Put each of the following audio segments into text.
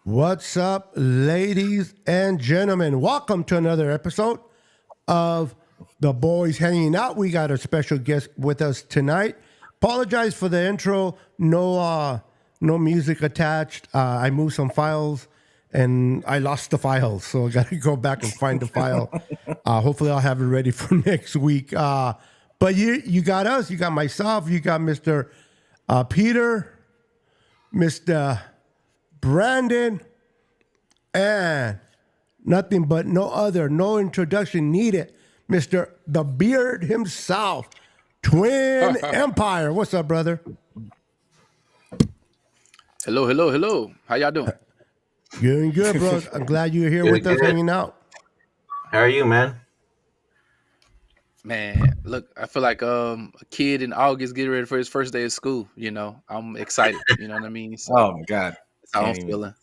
What's up, ladies and gentlemen? Welcome to another episode of The Boys Hanging Out. We got a special guest with us tonight. Apologize for the intro. No music attached. I moved some files and I lost the files, so I got to go back and find the file. Hopefully, I'll have it ready for next week. But you got us. You got myself. You got Mr. Peter, Mr. Brandon, and nothing but no introduction needed, Mr. The Beard himself, Twin Empire. What's up, brother? Hello. How y'all doing? Doing good, bro. I'm glad you're here with us hanging out. How are you, man? Man, look, I feel like a kid in August getting ready for his first day of school. I'm excited. You know what I mean? So Oh my God, that's how I'm feeling.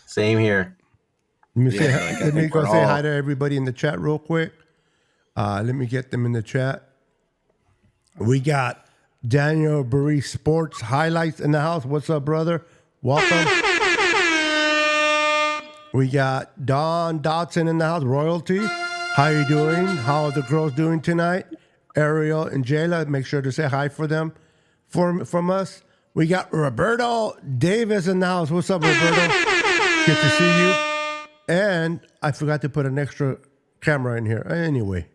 Same here. Let me go say hi to everybody in the chat real quick. Let me get them in the chat. We got Daniel Burry Sports Highlights in the house. What's up, brother? Welcome. We got Don Dotson in the house. Royalty. How you doing? How are the girls doing tonight? Ariel and Jayla, make sure to say hi for them from us. We got Roberto Davis in the house. What's up, Roberto? Good to see you. And I forgot to put an extra camera in here. Anyway,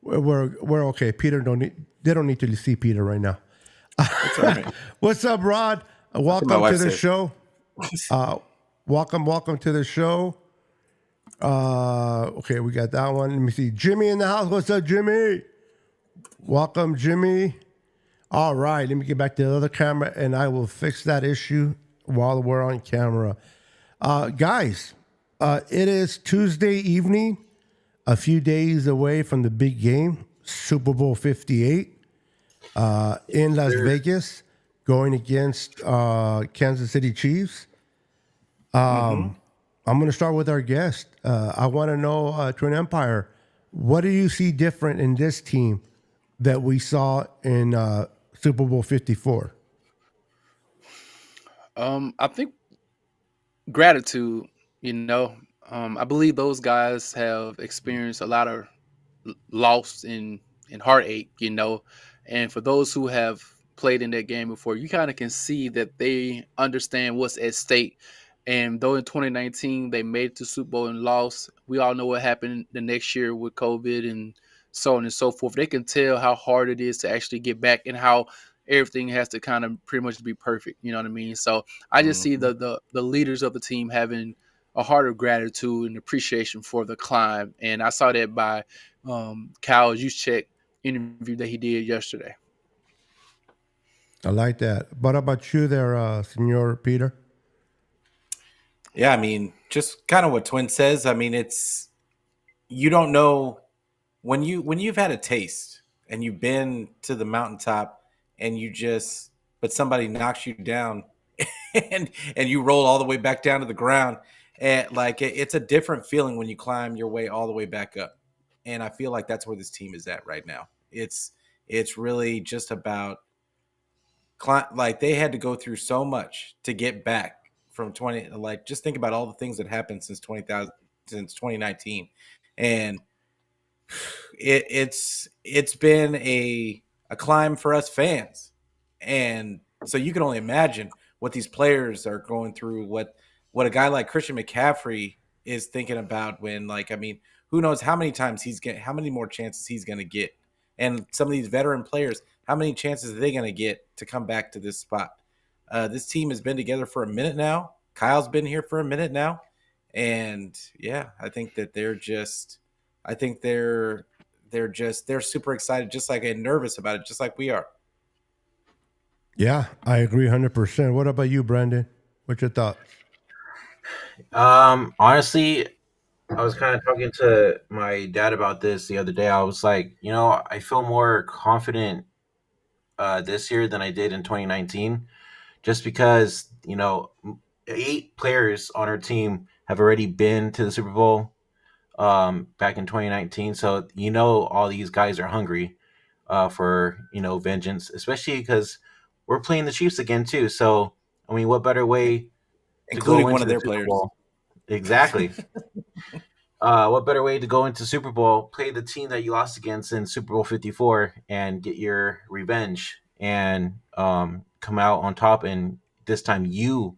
we're okay. They don't need to see Peter right now. That's all right. What's up, Rod? Welcome to the show. Welcome to the show. Okay, we got that one. Let me see. Jimmy in the house. What's up, Jimmy? Welcome, Jimmy. All right, let me get back to the other camera, and I will fix that issue while we're on camera. Guys, it is Tuesday evening, a few days away from the big game, Super Bowl 58, in Las Vegas, going against Kansas City Chiefs. I'm going to start with our guest. I want to know, Twin Empire, what do you see different in this team that we saw in Super Bowl 54? I think gratitude. I believe those guys have experienced a lot of loss and heartache. And for those who have played in that game before, you kind of can see that they understand what's at stake. And though in 2019 they made it to Super Bowl and lost, we all know what happened the next year with COVID and so on and so forth. They can tell how hard it is to actually get back and how everything has to kind of pretty much be perfect. You know what I mean? So I just see the leaders of the team having a heart of gratitude and appreciation for the climb. And I saw that by Kyle Juszczyk interview that he did yesterday. I like that. What about you there, Senor Peter? Yeah, I mean, just kind of what Twin says. I mean, it's you don't know when you've had a taste and you've been to the mountaintop and but somebody knocks you down and you roll all the way back down to the ground, and it's a different feeling when you climb your way all the way back up. And I feel like that's where this team is at right now. It's really just about they had to go through so much to get back from 20. Just think about all the things that happened since 2019, and it's been a climb for us fans. And so you can only imagine what these players are going through, what a guy like Christian McCaffrey is thinking about when, who knows how many more chances he's going to get. And some of these veteran players, how many chances are they going to get to come back to this spot? This team has been together for a minute now. Kyle's been here for a minute now. And yeah, I think that they're super excited, just and nervous about it, just like we are. Yeah, I agree 100%. What about you, Brandon? What's your thoughts? Honestly, I was kind of talking to my dad about this the other day. I was like, I feel more confident this year than I did in 2019, just because 8 players on our team have already been to the Super Bowl back in 2019. So all these guys are hungry for vengeance, especially because we're playing the Chiefs again too. So I mean, what better way to go including one into of the their Super players. Bowl. Exactly. What better way to go into Super Bowl? Play the team that you lost against in Super Bowl 54 and get your revenge and come out on top. And this time you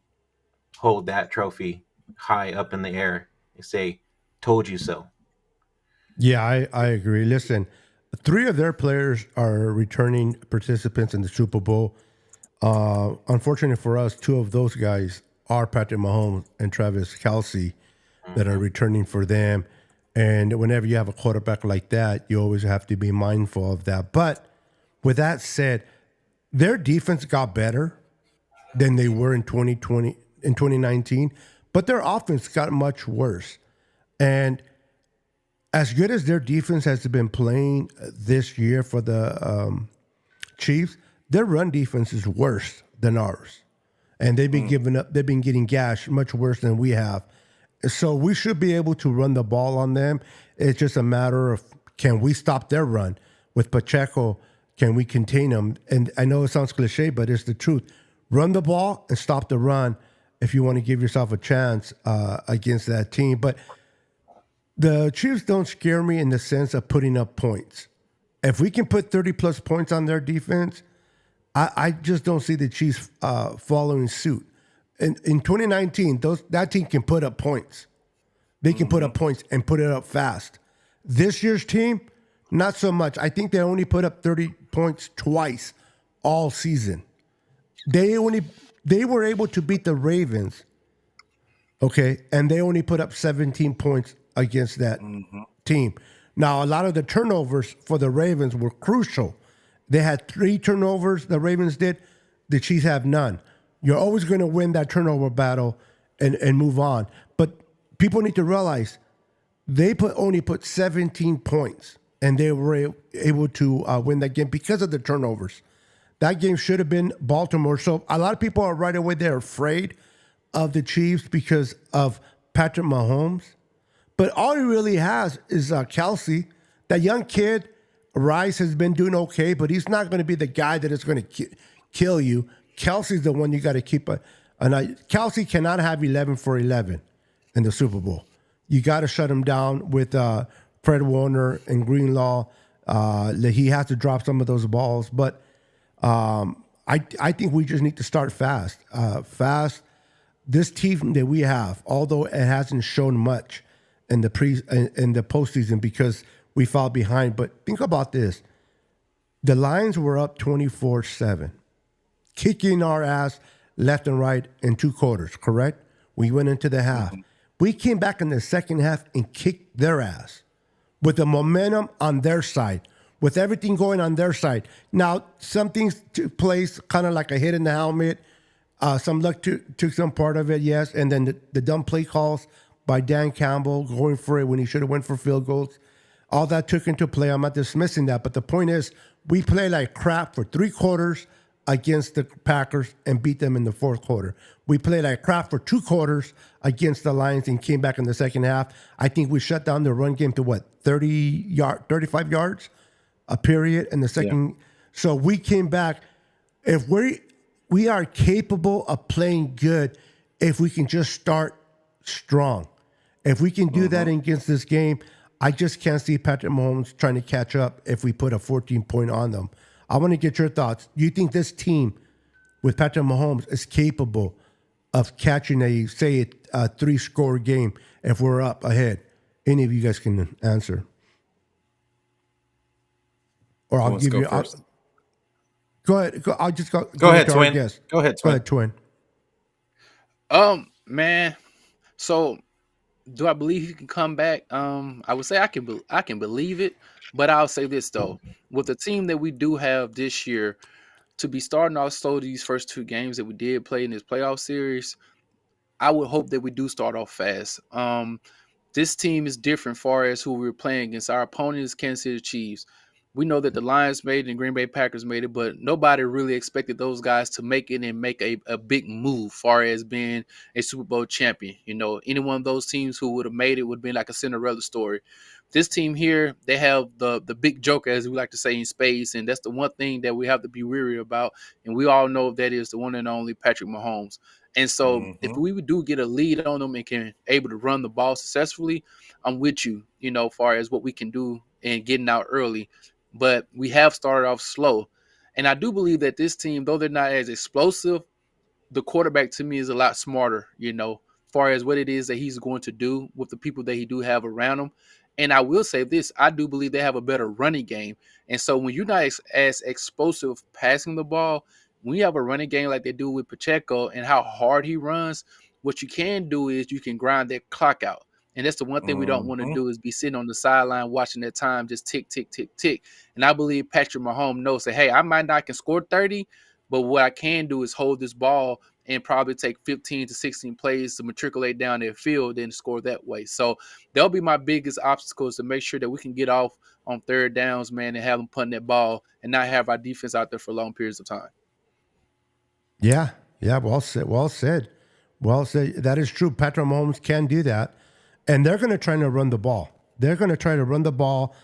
hold that trophy high up in the air and say, "Told you so." Yeah, I agree. Listen, three of their players are returning participants in the Super Bowl. Unfortunately for us, two of those guys are Patrick Mahomes and Travis Kelsey that are Hmm. returning for them. And whenever you have a quarterback like that, you always have to be mindful of that. But with that said, their defense got better than they were in 2020 in 2019, but their offense got much worse. And as good as their defense has been playing this year for the Chiefs, their run defense is worse than ours. And they've been giving up, they've been getting gashed much worse than we have. So we should be able to run the ball on them. It's just a matter of can we stop their run with Pacheco? Can we contain them? And I know it sounds cliche, but it's the truth. Run the ball and stop the run if you want to give yourself a chance against that team. But the Chiefs don't scare me in the sense of putting up points. If we can put 30 plus points on their defense, I just don't see the Chiefs following suit. In 2019, that team can put up points. They can put up points and put it up fast. This year's team, not so much. I think they only put up 30 points twice all season. They were able to beat the Ravens, okay, and they only put up 17 points against that team. Now, a lot of the turnovers for the Ravens were crucial. They had 3 turnovers, the Ravens did. The Chiefs have none. You're always going to win that turnover battle and move on. But people need to realize they only put 17 points, and they were able to win that game because of the turnovers. That game should have been Baltimore. So a lot of people are right away, they're afraid of the Chiefs because of Patrick Mahomes. But all he really has is Kelsey. That young kid, Rice, has been doing okay, but he's not going to be the guy that is going to kill you. Kelsey's the one you got to keep an eye. Kelsey cannot have 11 for 11 in the Super Bowl. You got to shut him down with Fred Warner and Greenlaw. He has to drop some of those balls, but I think we just need to start fast. This team that we have, although it hasn't shown much in the postseason because we fell behind, but think about this: the Lions were up 24-7, kicking our ass left and right in 2 quarters. Correct? We went into the half. We came back in the second half and kicked their ass with the momentum on their side, with everything going on their side. Now, some things took place, kind of like a hit in the helmet. Some luck took some part of it, yes. And then the dumb play calls by Dan Campbell going for it when he should have went for field goals. All that took into play. I'm not dismissing that. But the point is, we played like crap for 3 quarters against the Packers and beat them in the 4th quarter. We played like crap for 2 quarters against the Lions and came back in the second half. I think we shut down the run game to 35 yards a period in the second. Yeah. So we came back. If we are capable of playing good if we can just start strong. If we can do that against this game, I just can't see Patrick Mahomes trying to catch up if we put a 14-point on them. I want to get your thoughts. Do you think this team with Patrick Mahomes is capable of catching a 3-score game if we're up ahead? Any of you guys can answer. Or I'll give you first. Go ahead. I'll just go ahead, Twin. Go ahead, Twin. Man. So, do I believe he can come back? I would say I can believe it, but I'll say this though: with the team that we do have this year, to be starting off slow these first 2 games that we did play in this playoff series, I would hope that we do start off fast. This team is different far as who we're playing against. Our opponent is Kansas City Chiefs. We know that the Lions made it and Green Bay Packers made it, but nobody really expected those guys to make it and make a big move far as being a Super Bowl champion. You know, any one of those teams who would have made it would have been like a Cinderella story. This team here, they have the big joker, as we like to say, in space, and that's the one thing that we have to be weary about. And we all know that is the one and only Patrick Mahomes. And so if Mm-hmm. we do get a lead on them and can able to run the ball successfully, I'm with you, as far as what we can do and getting out early. But we have started off slow. And I do believe that this team, though they're not as explosive, the quarterback to me is a lot smarter, far as what it is that he's going to do with the people that he do have around him. And I will say this, I do believe they have a better running game. And so when you're not as explosive passing the ball, when you have a running game like they do with Pacheco and how hard he runs, what you can do is you can grind that clock out. And that's the one thing we don't want to Mm-hmm. do is be sitting on the sideline watching that time just tick, tick, tick, tick. And I believe Patrick Mahomes knows that, hey, I might not can score 30, but what I can do is hold this ball and probably take 15 to 16 plays to matriculate down their field and score that way. So that'll be my biggest obstacles to make sure that we can get off on third downs, man, and have them punting that ball and not have our defense out there for long periods of time. Yeah, yeah, well said, well said, well said. That is true. Patrick Mahomes can do that, and they're going to try to run the ball. They're going to try to run the ball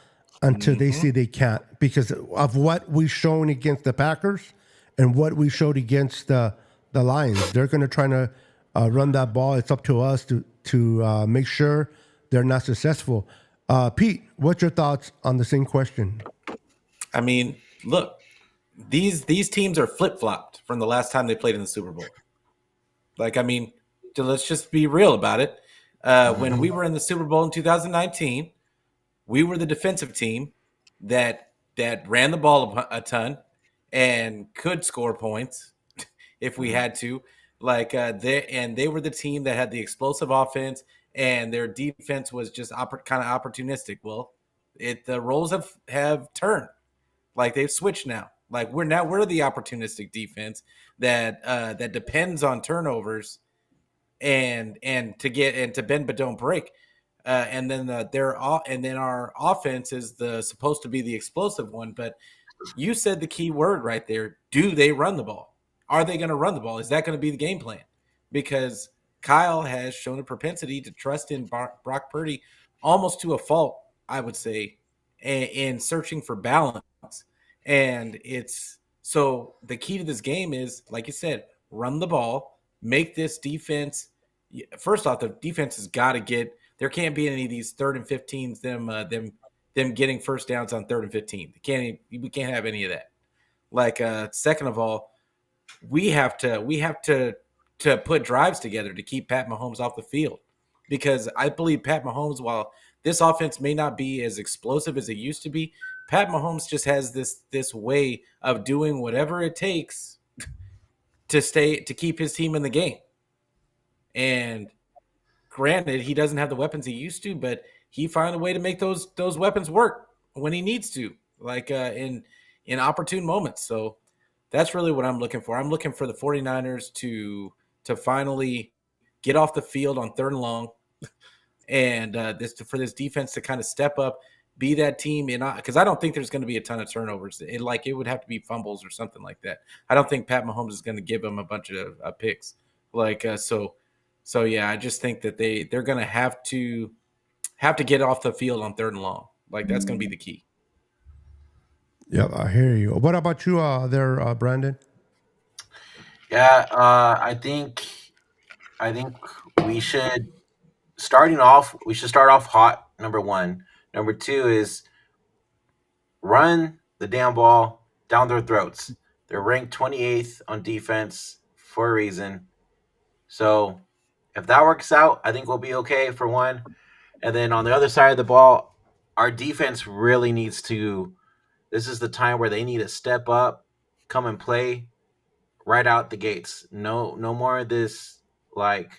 until they Mm-hmm. see they can't because of what we've shown against the Packers and what we showed against the Lions. They're going to try to run that ball. It's up to us to make sure they're not successful. Pete, what's your thoughts on the same question? I mean, look, these teams are flip flopped from the last time they played in the Super Bowl. Like, I mean, let's just be real about it. When we were in the Super Bowl in 2019, we were the defensive team that ran the ball a ton and could score points if we had to. Like they were the team that had the explosive offense, and their defense was just kind of opportunistic. Well, the roles have turned. Like they've switched now. Like we're the opportunistic defense that depends on turnovers and to get and to bend but don't break. And then our offense is the supposed to be the explosive one. But you said the key word right there. Do they run the ball? Are they going to run the ball? Is that going to be the game plan? Because Kyle has shown a propensity to trust in Brock Purdy almost to a fault, I would say, in searching for balance. And it's so the key to this game is, like you said, run the ball, make this defense. First off, the defense has got to get. There can't be any of these 3rd and 15s. Them getting first downs on 3rd and 15. We can't have any of that. Like second of all, we have to put drives together to keep Pat Mahomes off the field, because I believe Pat Mahomes, while this offense may not be as explosive as it used to be, Pat Mahomes just has this way of doing whatever it takes to keep his team in the game. And granted, he doesn't have the weapons he used to, but he found a way to make those weapons work when he needs to, like in opportune moments. So that's really what I'm looking for. I'm looking for the 49ers to finally get off the field on 3rd and long, and for this defense to kind of step up, be that team in, because I don't think there's going to be a ton of turnovers. It would have to be fumbles or something like that. I don't think Pat Mahomes is going to give them a bunch of picks. So yeah, I just think that they're going to have to get off the field on 3rd and long. Like that's going to be the key. Yep, I hear you. What about you, Brandon? Yeah, I think we should we should start off hot. Number one. Number two is run the damn ball down their throats. They're ranked 28th on defense for a reason. So if that works out, I think we'll be okay for one. And then on the other side of the ball, our defense really needs to. This is the time where they need to step up, come and play right out the gates. No more of this like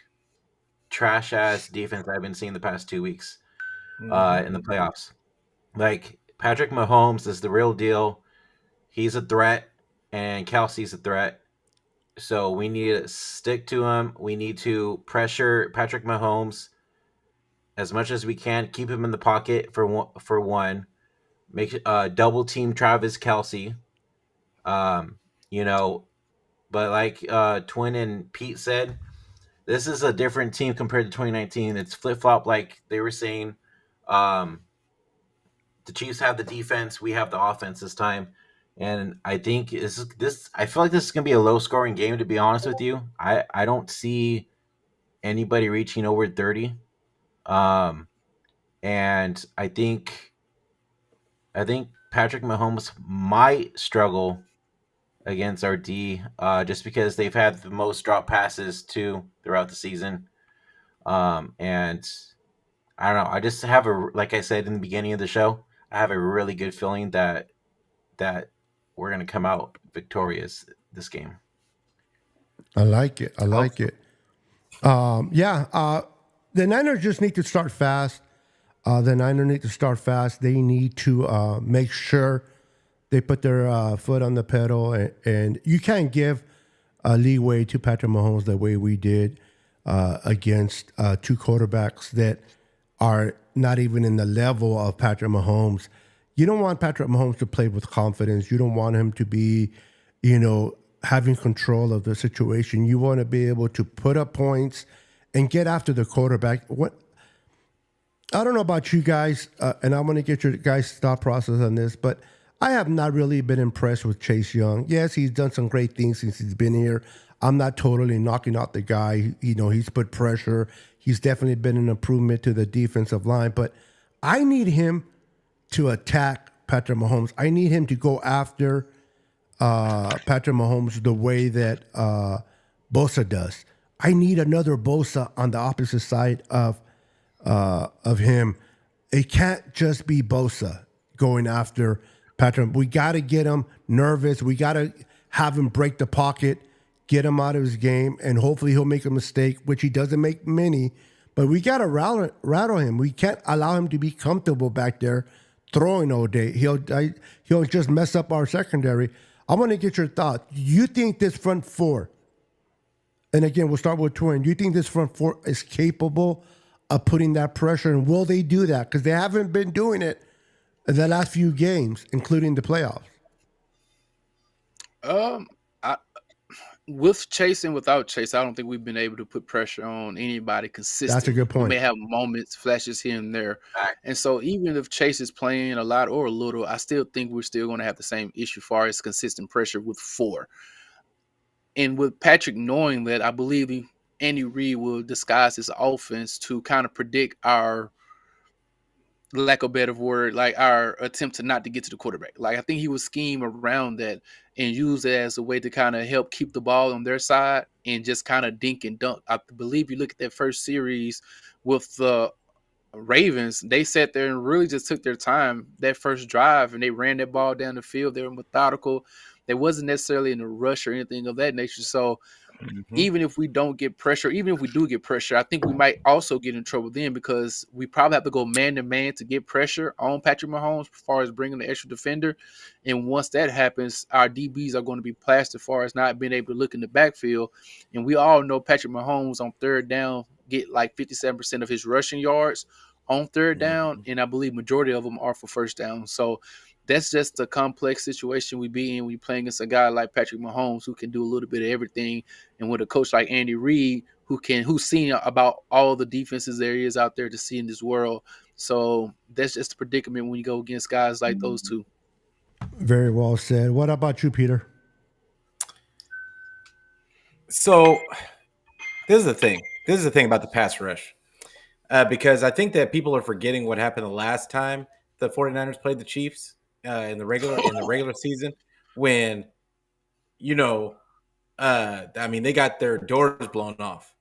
trash ass defense I've been seeing the past 2 weeks Mm-hmm. in the playoffs. Like Patrick Mahomes is the real deal. He's a threat, and Kelsey's a threat. So we need to stick to him. We need to pressure Patrick Mahomes as much as we can. Keep him in the pocket for one. Make double team Travis Kelsey. Um, you know, but like Twin and Pete said, this is a different team compared to 2019. It's flip flop, like they were saying. Um, the Chiefs have the defense, we have the offense this time, And I think this. I feel like this is gonna be a low scoring game. To be honest with you, I don't see anybody reaching over 30. Um, and I think Patrick Mahomes might struggle against our D, just because they've had the most drop passes too throughout the season. And I don't know. I just have like I said in the beginning of the show, I have a really good feeling that we're gonna come out victorious this game. I like it. I Hope like so. it. Yeah. The Niners just need to start fast. The Niners need to start fast. They need to make sure they put their foot on the pedal, and you can't give leeway to Patrick Mahomes the way we did against two quarterbacks that are not even in the level of Patrick Mahomes. You don't want Patrick Mahomes to play with confidence. You don't want him to be, having control of the situation. You want to be able to put up points and get after the quarterback. What I don't know about you guys, and I want to get your guys' thought process on this, but I have not really been impressed with Chase Young. Yes, he's done some great things since he's been here. I'm not totally knocking out the guy. He's put pressure. He's definitely been an improvement to the defensive line, but I need him to attack Patrick Mahomes. I need him to go after Patrick Mahomes the way that Bosa does. I need another Bosa on the opposite side of him. It can't just be Bosa going after Patrick. We got to get him nervous. We got to have him break the pocket, get him out of his game, and hopefully he'll make a mistake, which he doesn't make many. But we got to rattle him. We can't allow him to be comfortable back there throwing all day. He'll just mess up our secondary. I want to get your thought. You think this front four, and again, we'll start with Twin. Do you think this front four is capable of putting that pressure? And will they do that? Because they haven't been doing it in the last few games, including the playoffs. Um, I, with Chase and without Chase, I don't think we've been able to put pressure on anybody That's a consistently. good We may point. have moments, flashes here and there. And so even if Chase is playing a lot or a little, I still think we're still going to have the same issue far as consistent pressure with four. And with Patrick knowing that, I believe Andy Reid will disguise his offense to kind of predict our lack of better word, like our attempt to not to get to the quarterback. Like I think he would scheme around that and use it as a way to kind of help keep the ball on their side and just kind of dink and dunk. I believe you look at that first series with the Ravens, they sat there and really just took their time that first drive and they ran that ball down the field. They were methodical. They wasn't necessarily in a rush or anything of that nature. So Mhm. even if we don't get pressure, even if we do get pressure, I think we might also get in trouble then because we probably have to go man to man to get pressure on Patrick Mahomes as far as bringing the extra defender. And once that happens, our DBs are going to be plastered as far as not being able to look in the backfield. And we all know Patrick Mahomes on third down get like 57% of his rushing yards on third down, Mhm. and I believe majority of them are for first down. So that's just a complex situation we be in when you playing against a guy like Patrick Mahomes who can do a little bit of everything, and with a coach like Andy Reid who's seen about all the defenses there is out there to see in this world. So that's just a predicament when you go against guys like those two. Very well said. What about you, Peter? So this is the thing. This is the thing about the pass rush. Because I think that people are forgetting what happened the last time the 49ers played the Chiefs in the regular season when you know I mean they got their doors blown off.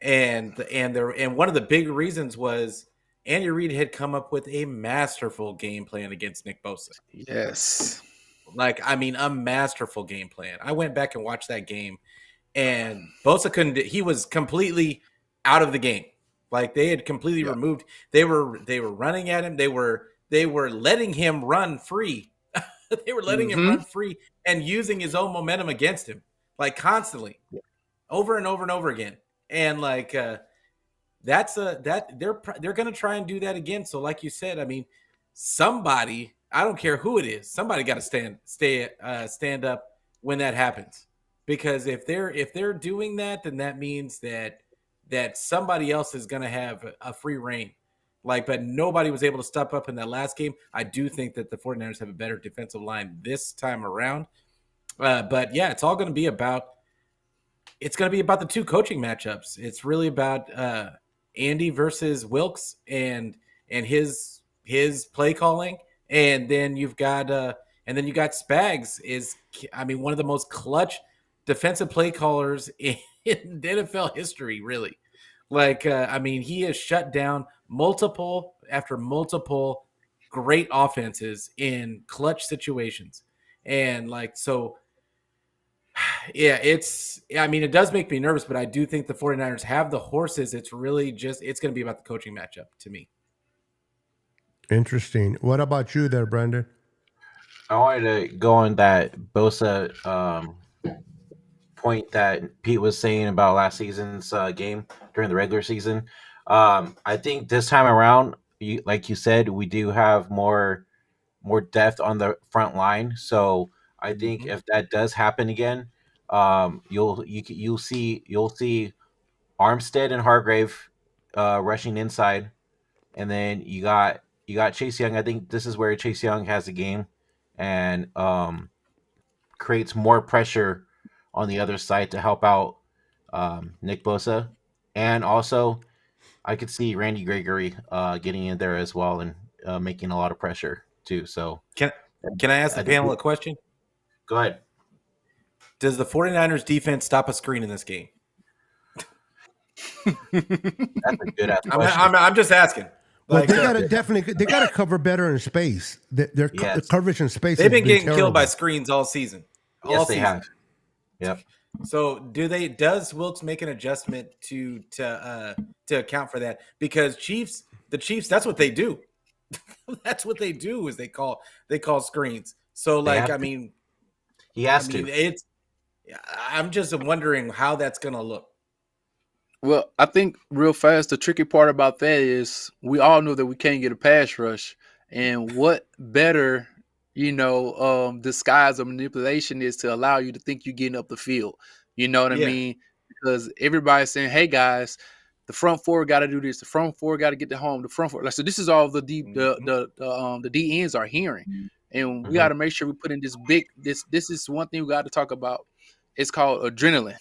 And one of the big reasons was Andy Reid had come up with a masterful game plan against Nick Bosa. Yes. Like, I mean, a masterful game plan. I went back and watched that game, and Bosa couldn't. He was completely out of the game. Like they had completely Yeah. removed. They were running at him. They were letting him run free. They were letting him Mm-hmm. run free and using his own momentum against him, like constantly, over and over and over again. And like they're going to try and do that again. So like you said, I mean, somebody, I don't care who it is, somebody got to stand up when that happens, because if they're doing that, then that means that somebody else is going to have a free reign but nobody was able to step up in that last game. I do think that the 49ers have a better defensive line this time around. But yeah, it's going to be about the two coaching matchups. It's really about Andy versus Wilkes and his play calling, and then you got Spags one of the most clutch defensive play callers in NFL history, really. He has shut down multiple after multiple great offenses in clutch situations. And yeah, it does make me nervous, but I do think the 49ers have the horses. It's really it's going to be about the coaching matchup to me. Interesting. What about you there, Brandon? I wanted to go on that Bosa point that Pete was saying about last season's game during the regular season. I think this time around, like you said, we do have more depth on the front line. So I think if that does happen again, you'll see Armstead and Hargrave rushing inside, and then you got Chase Young. I think this is where Chase Young has the game and creates more pressure on the other side to help out Nick Bosa, and also I could see Randy Gregory getting in there as well and making a lot of pressure too. So can I ask the panel a question? Go ahead. Does the 49ers defense stop a screen in this game? That's a good ass question. I'm just asking. Well, they gotta cover better in space. Their coverage in space. They've been getting killed by screens all season. Yes, they have. Yep. So does Wilkes make an adjustment to account for that? Because the Chiefs, that's what they do. That's what they do is they call screens. So he has to. I'm just wondering how that's gonna look. Well, I think real fast, the tricky part about that is we all know that we can't get a pass rush. And what better, disguise or manipulation is to allow you to think you're getting up the field. You know what I mean? Because everybody's saying, hey, guys, the front four got to do this. The front four got to get to home. The front four. So this is all the D ends are hearing. And we got to make sure we put in this is one thing we got to talk about. It's called adrenaline.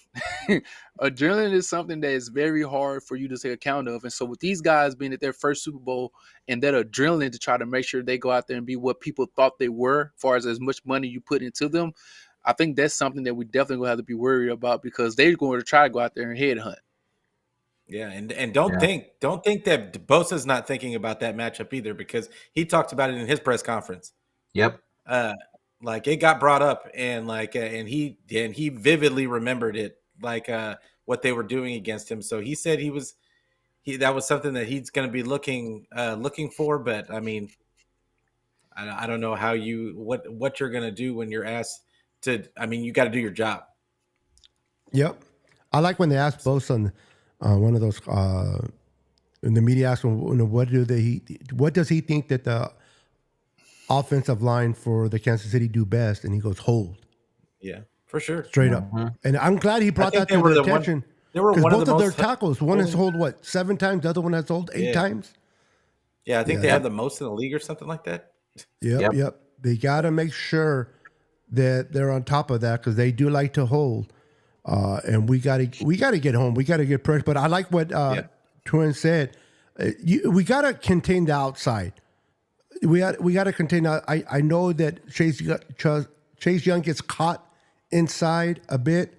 Adrenaline is something that is very hard for you to take account of. And so with these guys being at their first Super Bowl and that adrenaline to try to make sure they go out there and be what people thought they were, as far as much money you put into them, I think that's something that we definitely going to have to be worried about because they're going to try to go out there and headhunt. Yeah, and don't think that Bosa's not thinking about that matchup either because he talked about it in his press conference. Yep. It got brought up and he vividly remembered it, what they were doing against him. So he said that was something that he's going to be looking for. But I mean, I don't know how what you're going to do when you're asked to. I mean, you got to do your job. Yep, I like when they asked Bosa on one of those. In the media asked him, what does he think that the offensive line for the Kansas City do best, and he goes hold. Yeah, for sure, straight up. And I'm glad he brought that to the attention. They were one both of the their tackles. One has hold 7 times. The other one has hold 8 times. Yeah, I think they have the most in the league or something like that. Yep. They got to make sure that they're on top of that because they do like to hold. And we got to get home. We got to get pressure. But I like what Twin said. We got to contain the outside. We got to contain. I know that Chase Young gets caught inside a bit,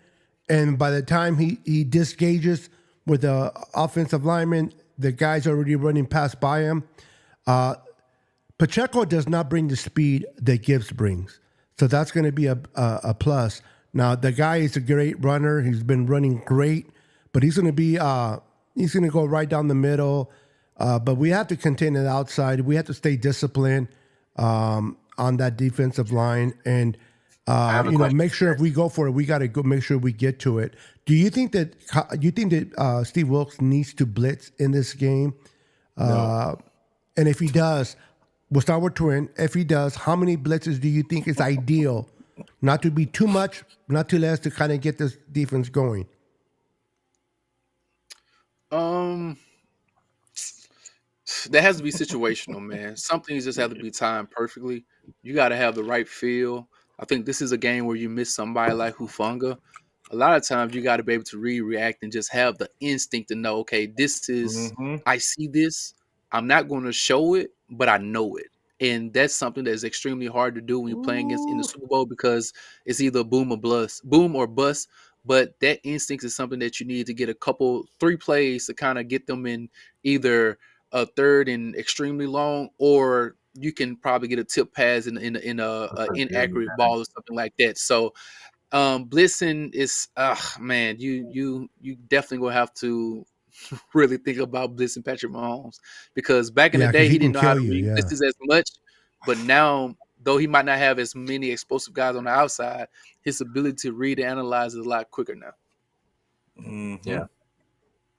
and by the time he disengages with the offensive lineman, the guy's already running past by him. Pacheco does not bring the speed that Gibbs brings, so that's going to be a plus. Now the guy is a great runner. He's been running great, but he's going to go right down the middle. But we have to contain it outside. We have to stay disciplined on that defensive line, and make sure if we go for it, we got to go make sure we get to it. Do you think that Steve Wilkes needs to blitz in this game? No. And if he does, we'll start with Twin. If he does, how many blitzes do you think is ideal? Not to be too much, not too less, to kind of get this defense going. that has to be situational, man. Some things just have to be timed perfectly. You got to have the right feel. I think this is a game where you miss somebody like Hufanga. A lot of times you got to be able to react and just have the instinct to know, okay, this is, Mm-hmm. I see this. I'm not going to show it, but I know it. And that's something that's extremely hard to do when you're playing against in the Ooh. Super Bowl because it's either boom or bust. But that instinct is something that you need to get a couple, 3 plays to kind of get them in either a third and extremely long, or you can probably get a tip pass in a inaccurate ball or something like that. So blitzing is man, you definitely gonna have to really think about blitzing Patrick Mahomes because back in the Yeah, because day he he can didn't know how kill to you. read Yeah. blitzes as much, but now though he might not have as many explosive guys on the outside, his ability to read and analyze is a lot quicker now. Mm-hmm. Yeah.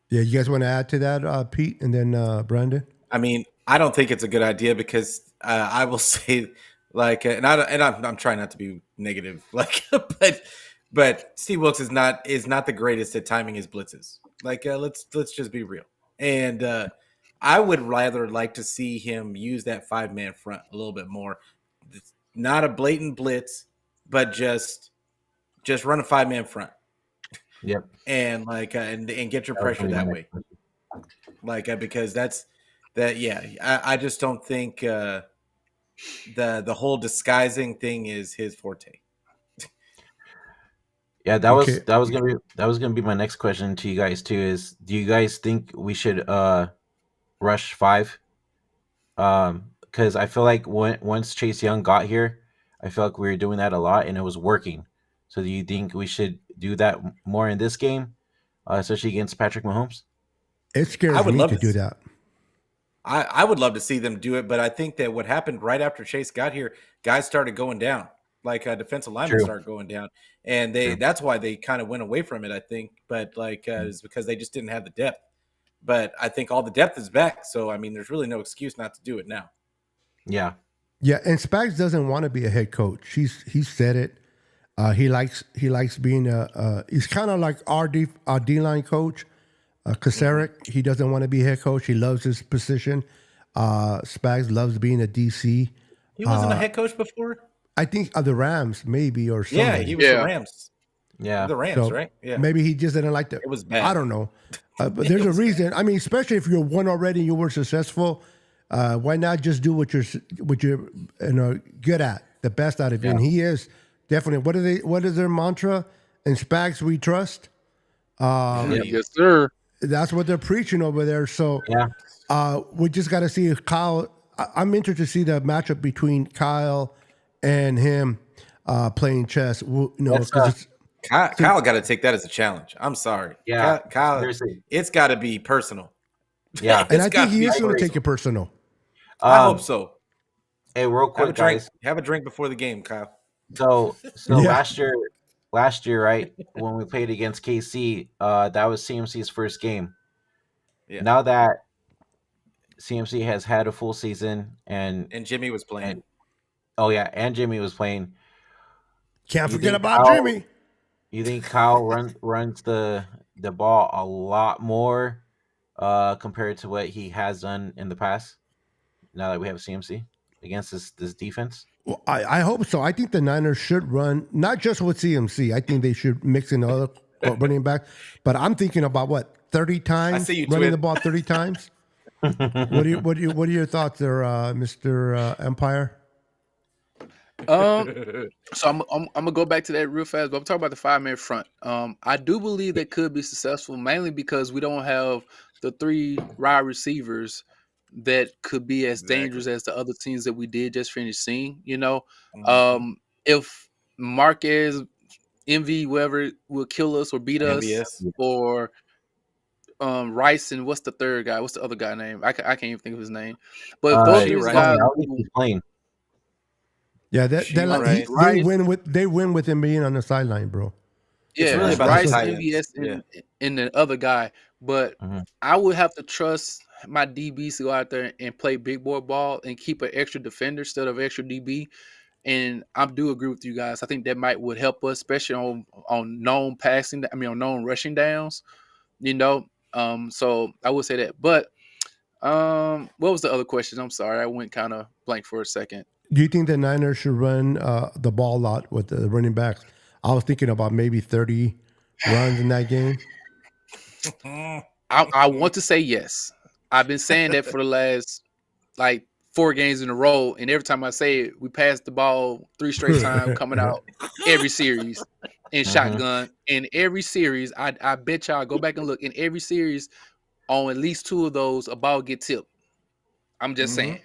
Yeah. You guys want to add to that, Pete, and then Brandon? I mean, I don't think it's a good idea because I will say, like, I'm trying not to be negative, like, but Steve Wilkes is not the greatest at timing his blitzes. Like, let's just be real. And I would rather like to see him use that 5-man front a little bit more. It's not a blatant blitz, but just run a 5-man front Yep. and and get your That was pressure gonna be my that next way. question. Like because that's that yeah I just don't think the whole disguising thing is his forte. Yeah, that Okay. was gonna be my next question to you guys too. Is do you guys think we should rush 5? Because I feel like once Chase Young got here, I feel like we were doing that a lot and it was working. So do you think we should do that more in this game, especially against Patrick Mahomes? It I scares would me love to to do that. I would love to see them do it, but I think that what happened right after Chase got here, guys started going down, like defensive linemen True. started going down, and True. that's why they kind of went away from it. I think, but is because they just didn't have the depth. But I think all the depth is back, so I mean, there's really no excuse not to do it now. Yeah. Yeah, and Spags doesn't want to be a head coach. He said it. He likes being he's kind of like our D line coach, Kasarek. He doesn't want to be head coach. He loves his position. Spags loves being a DC. He wasn't a head coach before. I think of the Rams maybe or Yeah, somebody. he was the Yeah. Rams. Yeah. The Rams, So right? Yeah, maybe he just didn't like the. it was bad. I don't know, but there's a was reason. I mean, especially if you're one already and you were successful, why not just do what you're good at, the best out of you? Yeah. And he is definitely. What is their mantra? In Spags we trust. Yep. Yes, sir. That's what they're preaching over there. So Yeah. we just got to see if Kyle. I'm interested to see the matchup between Kyle and him playing chess. That's, Because Kyle got to take that as a challenge. I'm sorry. Yeah. Kyle, Seriously. it's got to be personal. Yeah. and It's I gotta think he be is going to personal. take it personal. I hope so. Hey, real Have a quick, drink. guys. Have a drink before the game, Kyle. So Yeah. last year, right, when we played against KC, that was CMC's first game. Yeah. Now that CMC has had a full season and Jimmy was playing. and oh yeah, and Jimmy was playing. Can't You forget think about Kyle- Jimmy. You think Kyle runs the ball a lot more compared to what he has done in the past? Now that we have CMC against this defense, Well, I hope so. I think the Niners should run not just with CMC. I think they should mix in other running back. But I'm thinking about 30 times see you, running Twin. the ball 30 times. What are your thoughts there, Mr. Empire? So I'm gonna go back to that real fast, but I'm talking about the 5-man front. I do believe that could be successful, mainly because we don't have the 3 wide receivers that could be as Exactly. dangerous as the other teams that we did just finish seeing. Mhm. If Marquez, MV, whoever will kill us or beat us, MVS. or Rice and what's the third guy? What's the other guy name? I can't even think of his name. But if those Shea 3 Rice. guys, I don't think he's playing. Yeah, She like, Rice. they win with him being on the sideline, bro. It's yeah, really about Rice, the tight MVS, ends. and the other guy. But Mhm. I would have to trust my DBs to go out there and play big boy ball and keep an extra defender instead of extra DB. And I do agree with you guys. I think that would help us, especially on known on known rushing downs. So I would say that. But What was the other question? I'm sorry, I went kind of blank for a second. Do you think the Niners should run the ball a lot with the running backs? I was thinking about maybe 30 runs in that game. I want to say yes. I've been saying that for the last like 4 games in a row, and every time I say it, we pass the ball 3 straight times coming out every series in shotgun. In every series, I bet y'all go back and look. In every series, on at least 2 of those, a ball get tipped. I'm just saying.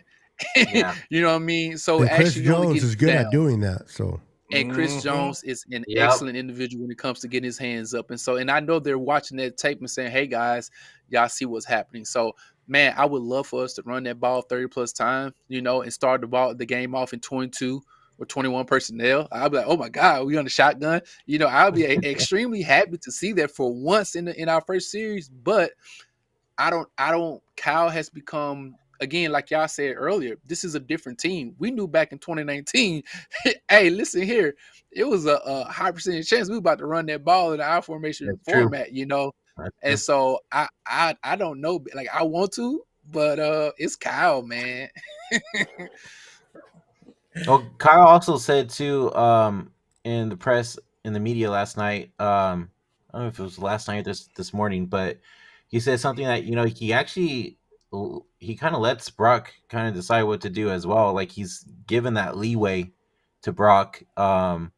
Yeah. You know what I mean? So And Chris actually, you only Jones get is 2 good down. at doing that. So And Chris Jones is an Yep. excellent individual when it comes to getting his hands up. And I know they're watching that tape and saying, hey guys, y'all see what's happening. So man, I would love for us to run that ball 30 plus times, and start the game off in 22 or 21 personnel. I'll be like, oh my God, we on the shotgun. I'll be extremely happy to see that for once in our first series. But Kyle has become, again, like y'all said earlier, this is a different team. We knew back in 2019, hey, listen here, it was a high percentage chance we were about to run that ball in the I formation That's true. format, That's And true. so I don't know, like I want to, but it's Kyle, man. Well, Kyle also said too, in the press, in the media last night. I don't know if it was last night or this morning, but he said something that he actually he kind of lets Brock kind of decide what to do as well. Like he's given that leeway to Brock, to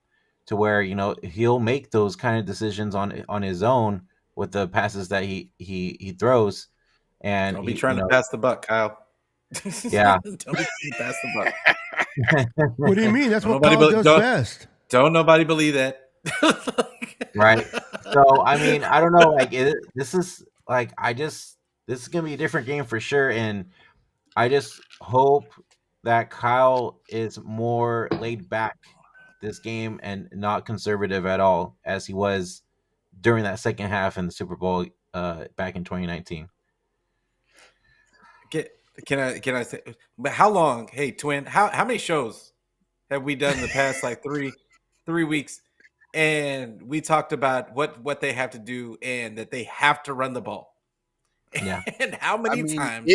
where he'll make those kind of decisions on his own with the passes that he throws, and Don't be trying to pass the buck, Kyle. Yeah. Don't be trying to pass the buck. what do you mean? That's what Nobody Kyle be- does don't- best. Don't nobody believe that. Right. So I mean, I don't know. Like this is gonna be a different game for sure, and I just hope that Kyle is more laid back this game and not conservative at all, as he was during that second half in the Super Bowl back in 2019. Can I say? But how long? Hey, twin, how many shows have we done in the past like three weeks? And we talked about what they have to do and that they have to run the ball. Yeah. And how many times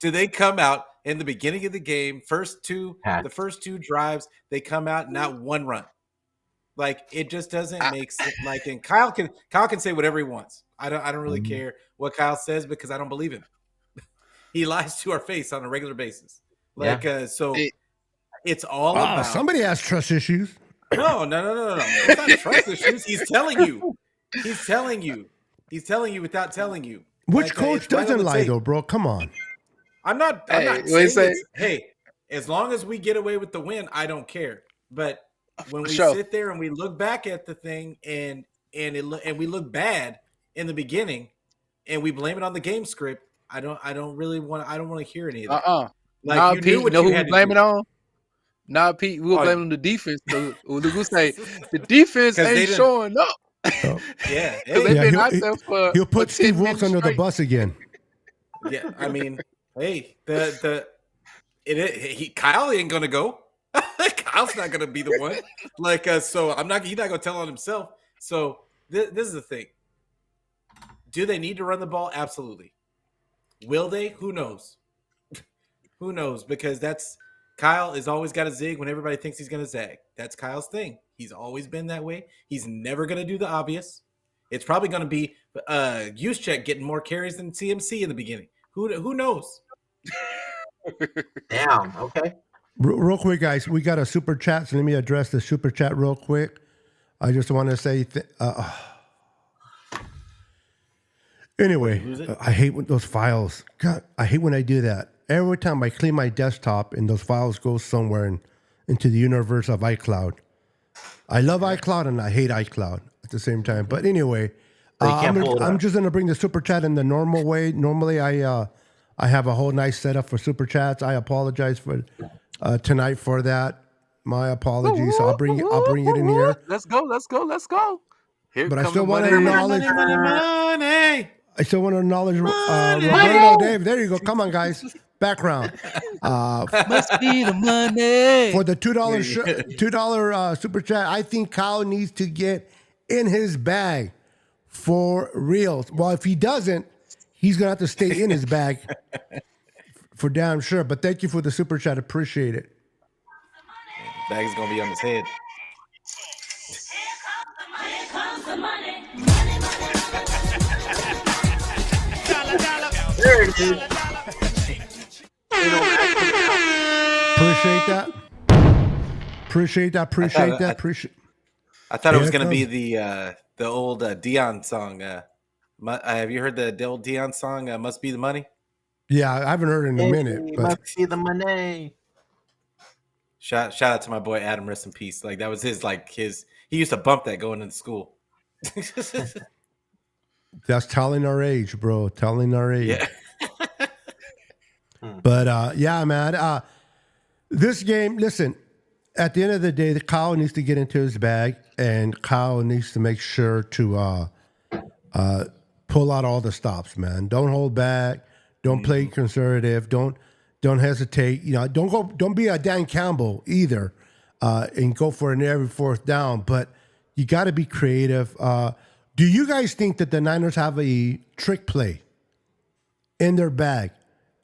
do they come out in the beginning of the game? The first two drives, they come out not one run. Like it just doesn't make sense. Like, and Kyle can say whatever he wants. I don't really care what Kyle says because I don't believe him. He lies to our face on a regular basis. Like it's all about somebody has trust issues. No. It's not trust issues. He's telling you. He's telling you without telling you. Which coach doesn't lie though, bro? Come on. I'm not saying hey, as long as we get away with the win, I don't care. But when we sit there and we look back at the thing and we look bad in the beginning and we blame it on the game script, I don't want to hear any of that. Like Pete, you know who we blame it on? Nah, Pete, we'll blame on the defense. We'll say the defense ain't showing up. Yeah, because they've been out there for. He'll put Steve Wilkes under the bus again. Yeah, I mean, hey, Kyle ain't gonna go. Kyle's not gonna be the one. Like, so he's not gonna tell on himself. So this is the thing. Do they need to run the ball? Absolutely. Will they? Who knows? Who knows? Because Kyle has always got to zig when everybody thinks he's going to zag. That's Kyle's thing. He's always been that way. He's never going to do the obvious. It's probably going to be Juszczyk getting more carries than CMC in the beginning. Who knows? Damn. Okay. Real quick, guys, we got a super chat, so let me address the super chat real quick. I just want to say, anyway, I hate when those files. God, I hate when I do that. Every time I clean my desktop and those files go somewhere into the universe of iCloud. I love iCloud and I hate iCloud at the same time. But anyway, I'm just going to bring the super chat in the normal way. Normally, I have a whole nice setup for super chats. I apologize for tonight for that. My apologies. I'll bring it in here. Let's go. Here but I still want to acknowledge money. I still want to acknowledge Roberto Dave. There you go. Come on, guys. Background. Must be the money. For the $2 super chat, I think Kyle needs to get in his bag for real. Well, if he doesn't, he's going to have to stay in his bag For damn sure. But thank you for the super chat. Appreciate it. Bag is gonna be on his head. There it is. Appreciate that. Appreciate that. Appreciate that. Appreciate. I thought it was Here gonna it be the old Dion song. Have you heard the old Dion song? Must be the money. Yeah, I haven't heard it in a minute. But Must see the money. Shout out to my boy Adam. Rest in peace. Like that was his. He used to bump that going into school. that's telling our age, bro. Telling our age. Yeah. But yeah, man. This game, listen, at the end of the day, Kyle needs to get into his bag, and Kyle needs to make sure to pull out all the stops, man. Don't hold back. Don't play conservative. Don't hesitate. You know, don't be a Dan Campbell either, and go for an every fourth down. But you got to be creative. Do you guys think that the Niners have a trick play in their bag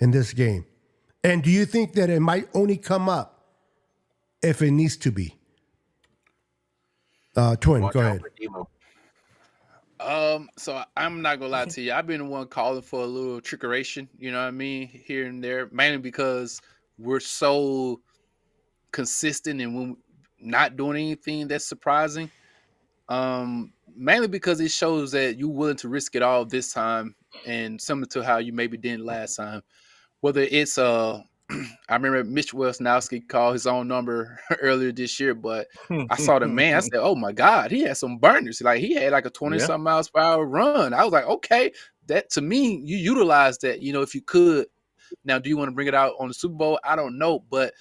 in this game? And do you think that it might only come up if it needs to be? Twin, Watch go out ahead. for Demo. So I'm not gonna lie to you. I've been the one calling for a little trickeration, you know what I mean, here and there, mainly because we're so consistent and when not doing anything that's surprising. Mainly because it shows that you're willing to risk it all this time, and similar to how you maybe didn't last time. Whether it's I remember Mitch Wisnowski called his own number earlier this year, but I saw the man. I said, "Oh my God, he had some burners! Like he had like a 20-something miles per hour run." I was like, "Okay, that to me, you utilize that. You know, if you could. Now, do you want to bring it out on the Super Bowl? I don't know, but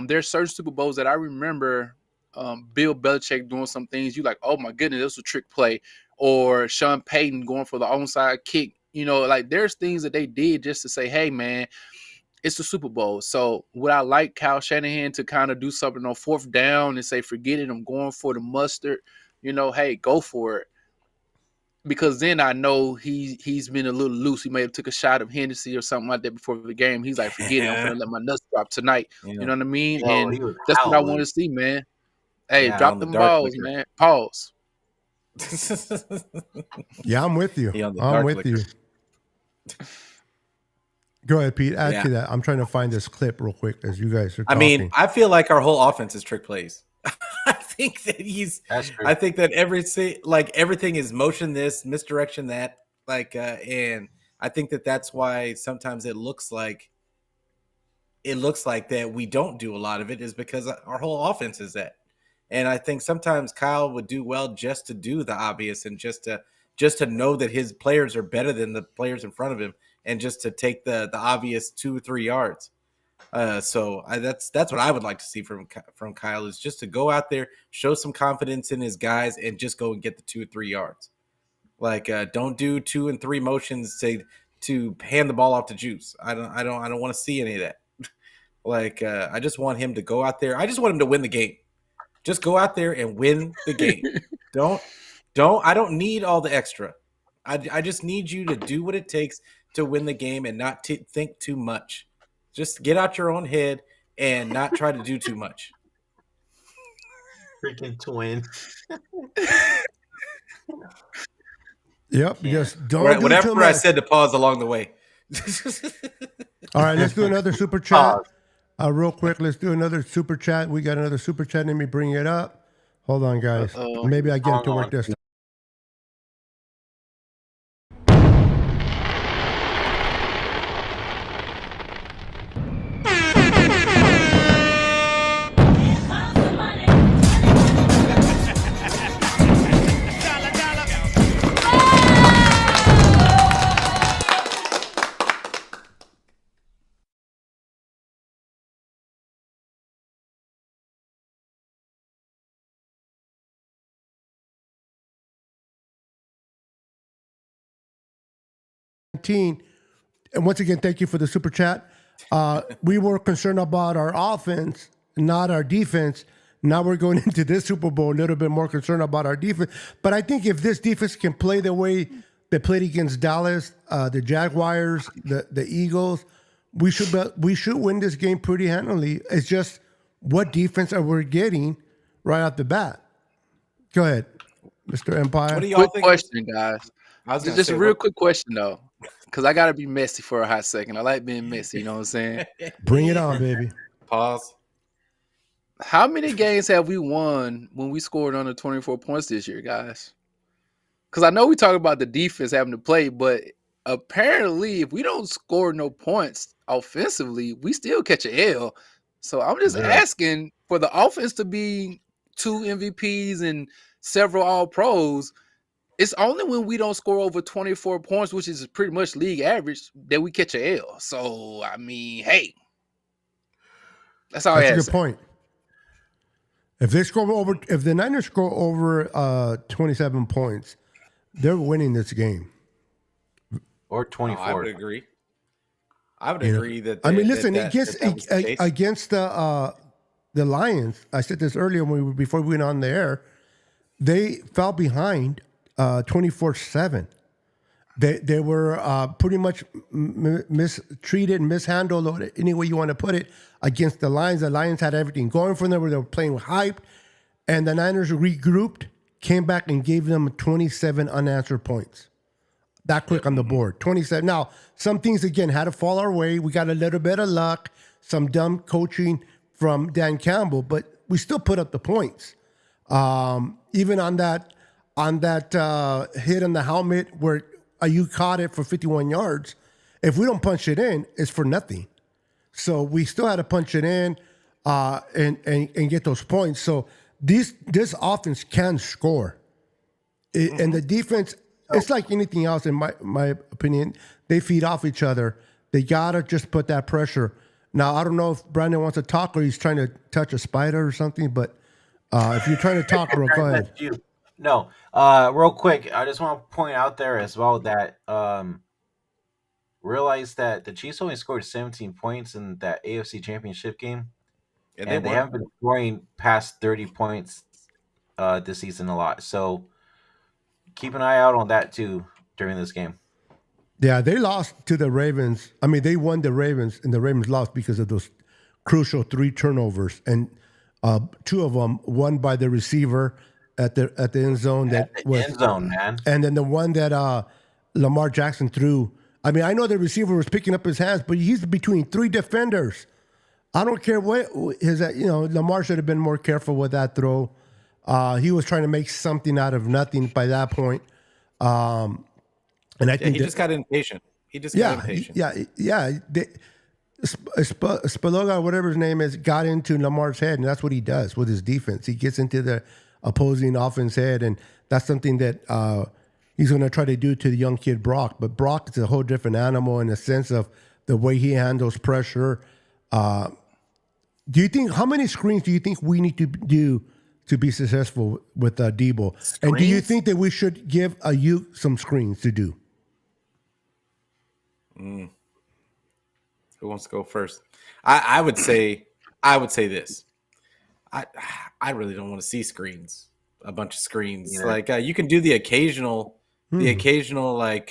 there's certain Super Bowls that I remember Bill Belichick doing some things. You like, oh my goodness, this was a trick play, or Sean Payton going for the onside kick. You know, like there's things that they did just to say, hey man, it's the Super Bowl. So would I like Kyle Shanahan to kind of do something on fourth down and say, forget it, I'm going for the mustard? You know, hey, go for it. Because then I know he's been a little loose. He may have took a shot of Hennessy or something like that before the game. He's like, forget it, I'm going to let my nuts drop tonight. Yeah. You know what I mean? Yo, and he was that's what I howling. want to see, man. Hey, Yeah, drop on the them dark balls, liquor. man. Pause. Yeah, I'm with you. He on the I'm dark with liquor. you. Go ahead, Pete. Add Yeah. to that. I'm trying to find this clip real quick as you guys are I talking. mean, I feel like our whole offense is trick plays. I think that That's true. I think that everything is motion this, misdirection that, and I think that that's why sometimes it looks like that we don't do a lot of it is because our whole offense is that. And I think sometimes Kyle would do well just to do the obvious and just to know that his players are better than the players in front of him and just to take the obvious 2 or 3 yards. So that's what I would like to see from Kyle is just to go out there, show some confidence in his guys, and just go and get the 2 or 3 yards. Like don't do 2 and 3 motions to hand the ball off to Juice. I don't want to see any of that. Like I just want him to go out there. I just want him to win the game. Just go out there and win the game. I don't need all the extra. I just need you to do what it takes to win the game and not think too much. Just get out your own head and not try to do too much. Freaking twin. Yep. Yeah. Just don't do Whatever too much. I said to pause along the way. All right, let's do another super chat. Real quick, let's do another super chat. We got another super chat. Let me bring it up. Hold on, guys. Uh-oh. Maybe I get it to Hold work on. this time. And once again, thank you for the super chat. We were concerned about our offense, not our defense. Now we're going into this Super Bowl a little bit more concerned about our defense. But I think if this defense can play the way they played against Dallas, the Jaguars, the Eagles, we should win this game pretty handily. It's just what defense are we getting right off the bat? Go ahead, Mr. Empire. What do y'all Quick think? question, guys. I was gonna Just say, a real quick question though, because I gotta be messy for a hot second. I like being messy. You know what I'm saying? Bring it on, baby. Pause. How many games have we won when we scored under 24 points this year, guys? Because I know we talk about the defense having to play, but apparently, if we don't score no points offensively, we still catch an L. So I'm just asking for the offense to be 2 MVPs and several All Pros. It's only when we don't score over 24 points, which is pretty much league average, that we catch an L. So I mean, hey, that's all I That's a had to good say. point. If the Niners score over 27 points, they're winning this game. Or Oh, 24. I would agree. I would You know? agree that. I mean, listen, that was the case. against the Lions. I said this earlier before we went on the air. They fell behind 24-7. They were pretty much mistreated, mishandled, any way you want to put it, against the Lions. The Lions had everything going for them. They were playing with hype, and the Niners regrouped, came back, and gave them 27 unanswered points. That quick on the board, 27. Now, some things, again, had to fall our way. We got a little bit of luck, some dumb coaching from Dan Campbell, but we still put up the points. Even on that hit on the helmet where you caught it for 51 yards, if we don't punch it in, it's for nothing. So we still had to punch it in and get those points. So this offense can score. And the defense, it's like anything else, in my opinion. They feed off each other. They got to just put that pressure. Now, I don't know if Brandon wants to talk or he's trying to touch a spider or something, but if you're trying to talk, bro, go ahead. No, real quick, I just want to point out there as well that realize that the Chiefs only scored 17 points in that AFC Championship game, and they haven't been scoring past 30 points this season a lot. So keep an eye out on that too during this game. Yeah, they lost to the Ravens. I mean, they won the Ravens, and the Ravens lost because of those crucial 3 turnovers, and 2 of them won by the receiver at the end zone. End zone, man. And then the one that Lamar Jackson threw. I mean, I know the receiver was picking up his hands, but he's between 3 defenders. I don't care what Lamar should have been more careful with that throw. He was trying to make something out of nothing by that point. And I think he just got impatient. Spaloga, whatever his name is, got into Lamar's head, and that's what he does with his defense. He gets into the opposing offense head, and that's something that he's going to try to do to the young kid Brock. But Brock is a whole different animal in the sense of the way he handles pressure. Do you think, how many screens do you think we need to do to be successful with Debo? Screens? And do you think that we should give Ayuk some screens to do? Who wants to go first? I would say this. I really don't want to see screens. A bunch of screens. Yeah. Like you can do the occasional like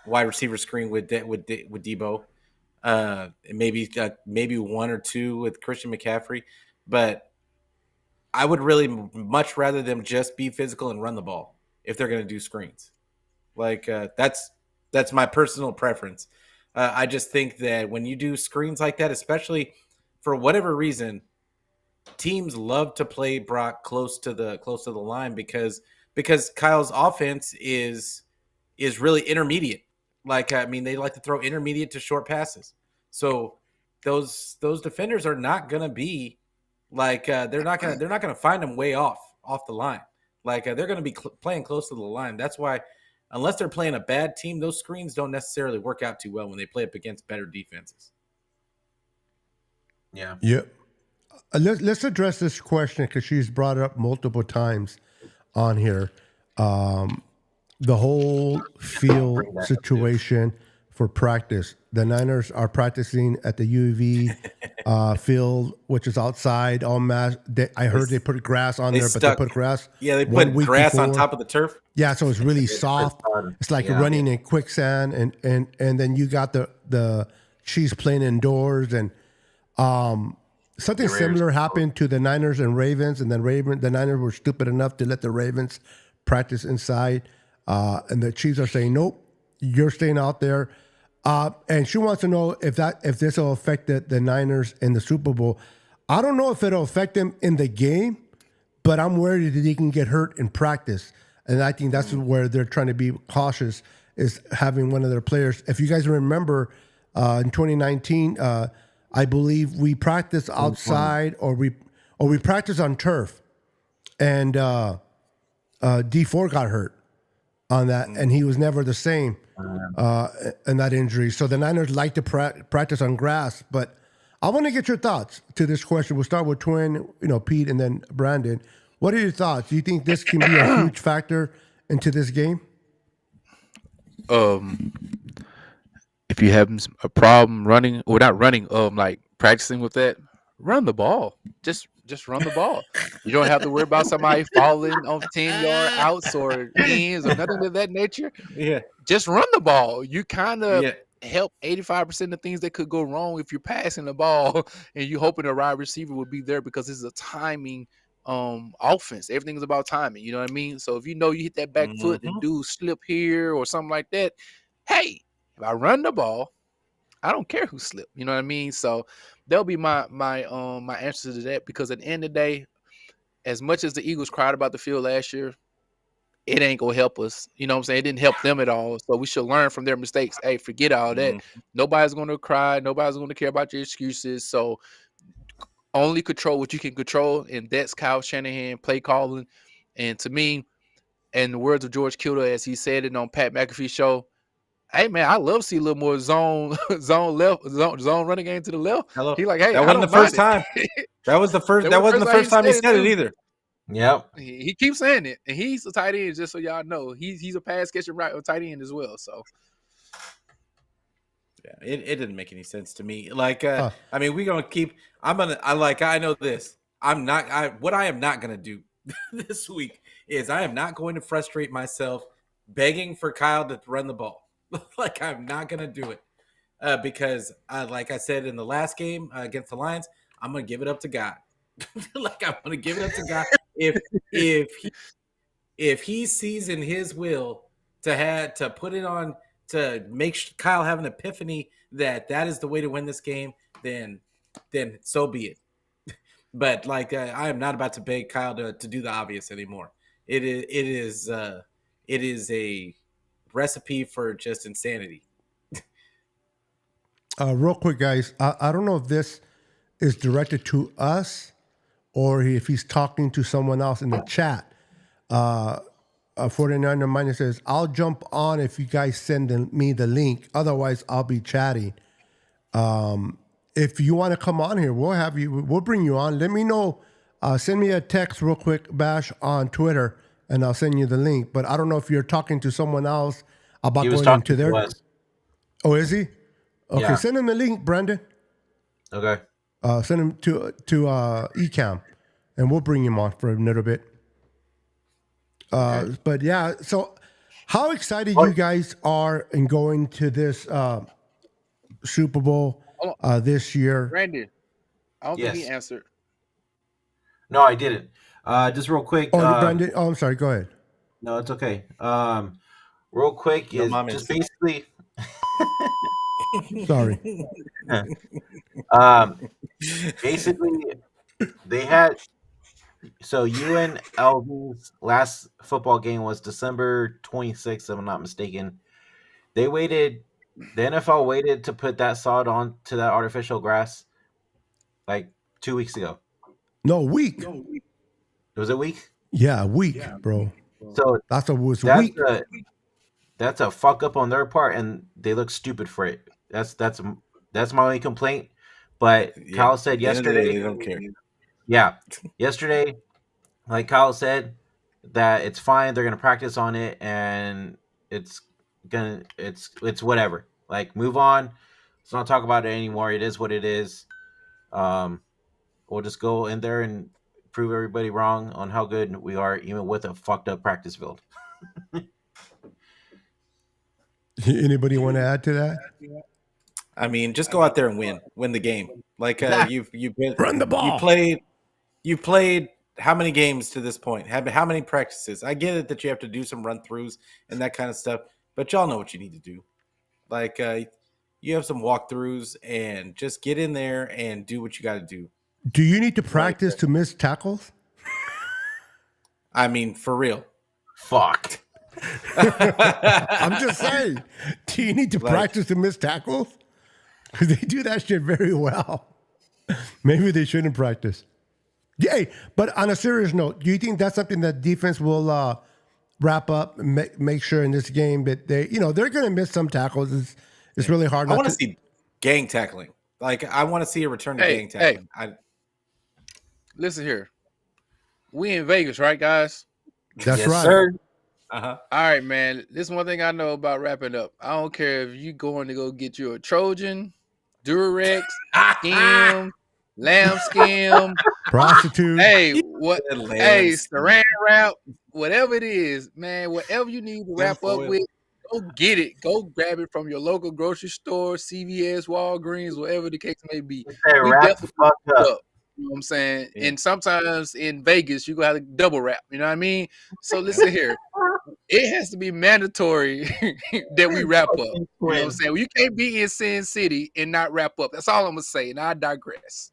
wide receiver screen with Debo. Maybe 1 or 2 with Christian McCaffrey, but I would really much rather them just be physical and run the ball if they're going to do screens. Like that's my personal preference. I just think that when you do screens like that, especially for whatever reason, teams love to play Brock close to the line because Kyle's offense is really intermediate. Like, I mean, they like to throw intermediate to short passes. So those defenders are not going to be like they're not going to find them way off the line. Like they're going to be playing close to the line. That's why, unless they're playing a bad team, those screens don't necessarily work out too well when they play up against better defenses. Yeah. Yep. Let's address this question because she's brought it up multiple times on here. The whole field situation for practice. The Niners are practicing at the UV field, which is outside. All mass. I heard they put grass on there, but they put grass. Yeah, they put grass on top of the turf. Yeah, so it's really soft. It's like running in quicksand, and then you got the she's playing indoors, and something The Raiders- similar happened to the Niners and Ravens, and then the Niners were stupid enough to let the Ravens practice inside, and the Chiefs are saying, "Nope, you're staying out there." And she wants to know if this will affect the Niners in the Super Bowl. I don't know if it'll affect them in the game, but I'm worried that he can get hurt in practice, and I think that's where they're trying to be cautious, is having one of their players. If you guys remember, in 2019, I believe we practiced outside, or we practiced on turf, and D4 got hurt on that, and he was never the same in that injury. So the Niners like to practice on grass, but I want to get your thoughts to this question. We'll start with Twin, Pete, and then Brandon. What are your thoughts? Do you think this can be a huge factor into this game? If you have a problem running, or not running, like practicing with that, run the ball. Just run the ball. You don't have to worry about somebody falling on 10-yard outs or ins or nothing of that nature. Yeah. Just run the ball. You kind of Yeah. help 85% of things that could go wrong if you're passing the ball and you hoping a wide receiver will be there, because it's a timing offense. Everything is about timing. You know what I mean? So if you hit that back foot and do slip here or something like that, hey, if I run the ball, I don't care who slipped. You know what I mean? So that'll be my answer to that, because at the end of the day, as much as the Eagles cried about the field last year, it ain't gonna help us. You know what I'm saying? It didn't help them at all. So we should learn from their mistakes. Hey, forget all that. Nobody's gonna cry. Nobody's gonna care about your excuses. So only control what you can control, and that's Kyle Shanahan play calling. And to me, in the words of George Kittle, as he said it on Pat McAfee's show, hey man, I love to see a little more zone running game to the left. Hello. He like, hey, that I wasn't don't the first mind time. That was the first. That wasn't the first time he said it either. Yep. He keeps saying it, and he's a tight end. Just so y'all know, he's a pass catching right tight end as well. So yeah, it didn't make any sense to me. Like, I mean, we're gonna keep. I know this. What I am not gonna do this week is I am not going to frustrate myself begging for Kyle to run the ball. Like, I'm not gonna do it because, like I said in the last game against the Lions, I'm gonna give it up to God. Like, I'm gonna give it up to God. If he sees in his will to put it on, to make Kyle have an epiphany that is the way to win this game, then so be it. But like, I am not about to beg Kyle to do the obvious anymore. It is a recipe for just insanity. Real quick, guys, I don't know if this is directed to us or if he's talking to someone else in the chat. 49er Minor says, I'll jump on if you guys send me the link. Otherwise, I'll be chatting. If you want to come on here, we'll bring you on. Let me know. Send me a text real quick, Bash, on Twitter, and I'll send you the link. But I don't know if you're talking to someone else about going into their... Oh, is he? Okay, yeah. Send him the link, Brendan. Okay. Send him to Ecam, and we'll bring him on for a little bit. Okay. But yeah, so how excited you guys are in going to this Super Bowl this year? Brandon, I don't think he answered. No, I didn't. Just real quick. Brandon. Oh, I'm sorry. Go ahead. No, it's okay. Real quick is just basically. Sorry. Basically, they had. So UNLV's last football game was December 26th, if I'm not mistaken. The NFL waited to put that sod on to that artificial grass like 2 weeks ago. No, week. Was it a week? Yeah, a week, bro. So that's a week. That's a fuck up on their part, and they look stupid for it. That's my only complaint. But Kyle said yesterday, they don't care. Yeah, yesterday, like Kyle said, that it's fine. They're gonna practice on it, and it's whatever. Like, move on. Let's not talk about it anymore. It is what it is. We'll just go in there and prove everybody wrong on how good we are, even with a fucked up practice field. Anybody want to add to that? I mean, just go out there and win the game. Like you've been Run the ball. You played how many games to this point? How many practices? I get it that you have to do some run throughs and that kind of stuff, but y'all know what you need to do. Like you have some walkthroughs and just get in there and do what you got to do. Do you need to practice to miss tackles? I mean, for real. Fuck. I'm just saying. Do you need to practice to miss tackles? Because they do that shit very well. Maybe they shouldn't practice. Hey, but on a serious note, do you think that's something that defense will wrap up and make sure in this game that they're going to miss some tackles? It's really hard. I want to see gang tackling. Like I want to see a return to gang tackling. Listen here. We in Vegas, right, guys? That's right. Sir. All right, man. This is one thing I know about wrapping up. I don't care if you going to go get you a Trojan, Durex, skim, lamb skim, prostitute. Hey, what? Hey, saran wrap, whatever it is, man. Whatever you need to wrap up with, go get it. Go grab it from your local grocery store, CVS, Walgreens, whatever the case may be. We definitely fuck up. You know what I'm saying? Yeah. And sometimes in Vegas, you gonna have to double wrap. You know what I mean? So listen here. It has to be mandatory that we wrap up. You know what I'm saying? Well, you can't be in Sin City and not wrap up. That's all I'm gonna say. And I digress.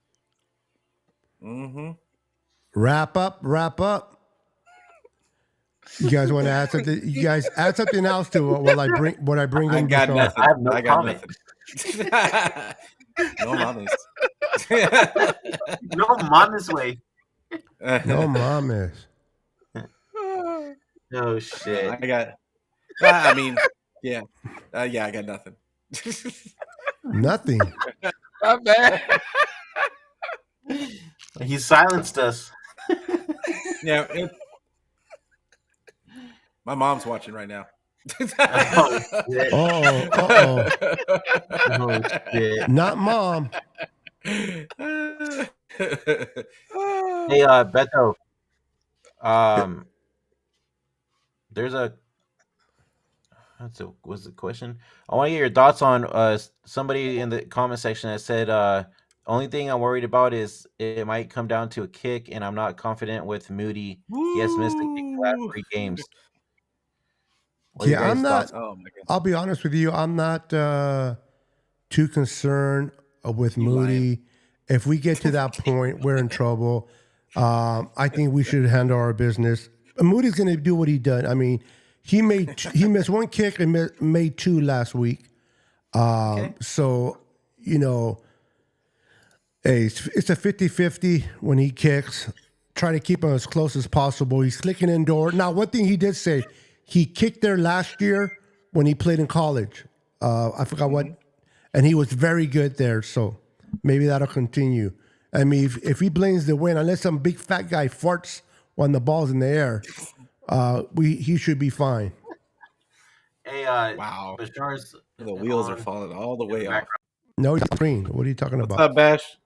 Mm-hmm. Wrap up. You guys want to add something? You guys add something else to what I bring in. I got nothing. I have no comment. No mames. No mames way. No mames. No shit. I got. I mean, yeah, I got nothing. Nothing. Not bad. He silenced us. Yeah. My mom's watching right now. Oh shit. Not mom. Hey, Beto. There's what's the question? I want to get your thoughts on somebody in the comment section that said only thing I'm worried about is it might come down to a kick, and I'm not confident with Moody. He has missed the kick the last 3 games. I'm not. Oh, I'll be honest with you. I'm not too concerned with Moody. Lying. If we get to that point, we're in trouble. I think we should handle our business. Moody's going to do what he done. I mean, he missed 1 kick and made 2 last week. So, hey, it's a 50-50 when he kicks. Try to keep him as close as possible. He's clicking indoor. Now, one thing he did say, he kicked there last year when he played in college. I forgot what. And he was very good there. So maybe that'll continue. I mean, if he blames the win, unless some big fat guy farts when the ball's in the air, he should be fine. Hey, wow. Bashar's the wheels are falling all the way off. No, he's green. What are you talking about? What's up, Bash?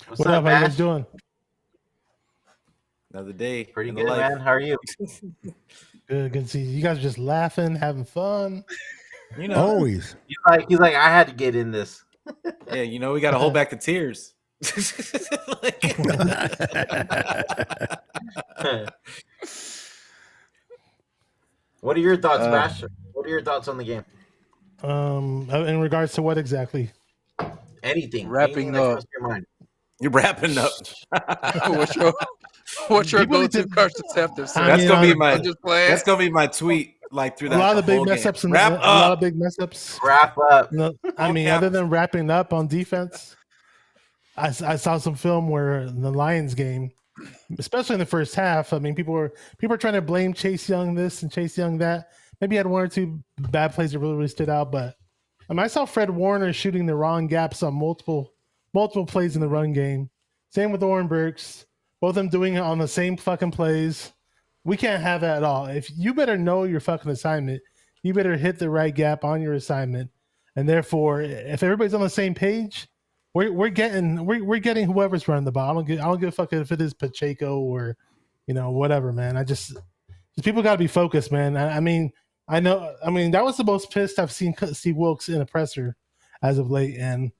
What's up, How you Bash? guys doing? Another day. Pretty good, man. How are you? Good to see you. You guys are just laughing, having fun. Always. He's like, I had to get in this. Yeah, we got to hold back the tears. What are your thoughts, Bash? What are your thoughts on the game? In regards to what exactly? Anything. Wrapping that up. comes to your mind. You're wrapping up. What's your go-to contraceptive? That's gonna be my tweet. Like through that, a lot of the big mess ups. A lot of big mess ups. Wrap up. No, I mean, other than wrapping up on defense, I saw some film where in the Lions game, especially in the first half, I mean, people were trying to blame Chase Young this and Chase Young that. Maybe he had 1 or 2 bad plays that really stood out, but I saw Fred Warner shooting the wrong gaps on multiple plays in the run game. Same with Oren Burks. Both of them doing it on the same fucking plays. We can't have that at all. If you better know your fucking assignment, you better hit the right gap on your assignment. And therefore, if everybody's on the same page, we're getting whoever's running the ball. I don't give a fuck if it is Pacheco or whatever, man. People got to be focused, man. I mean, that was the most pissed I've seen Steve Wilkes in a presser as of late, and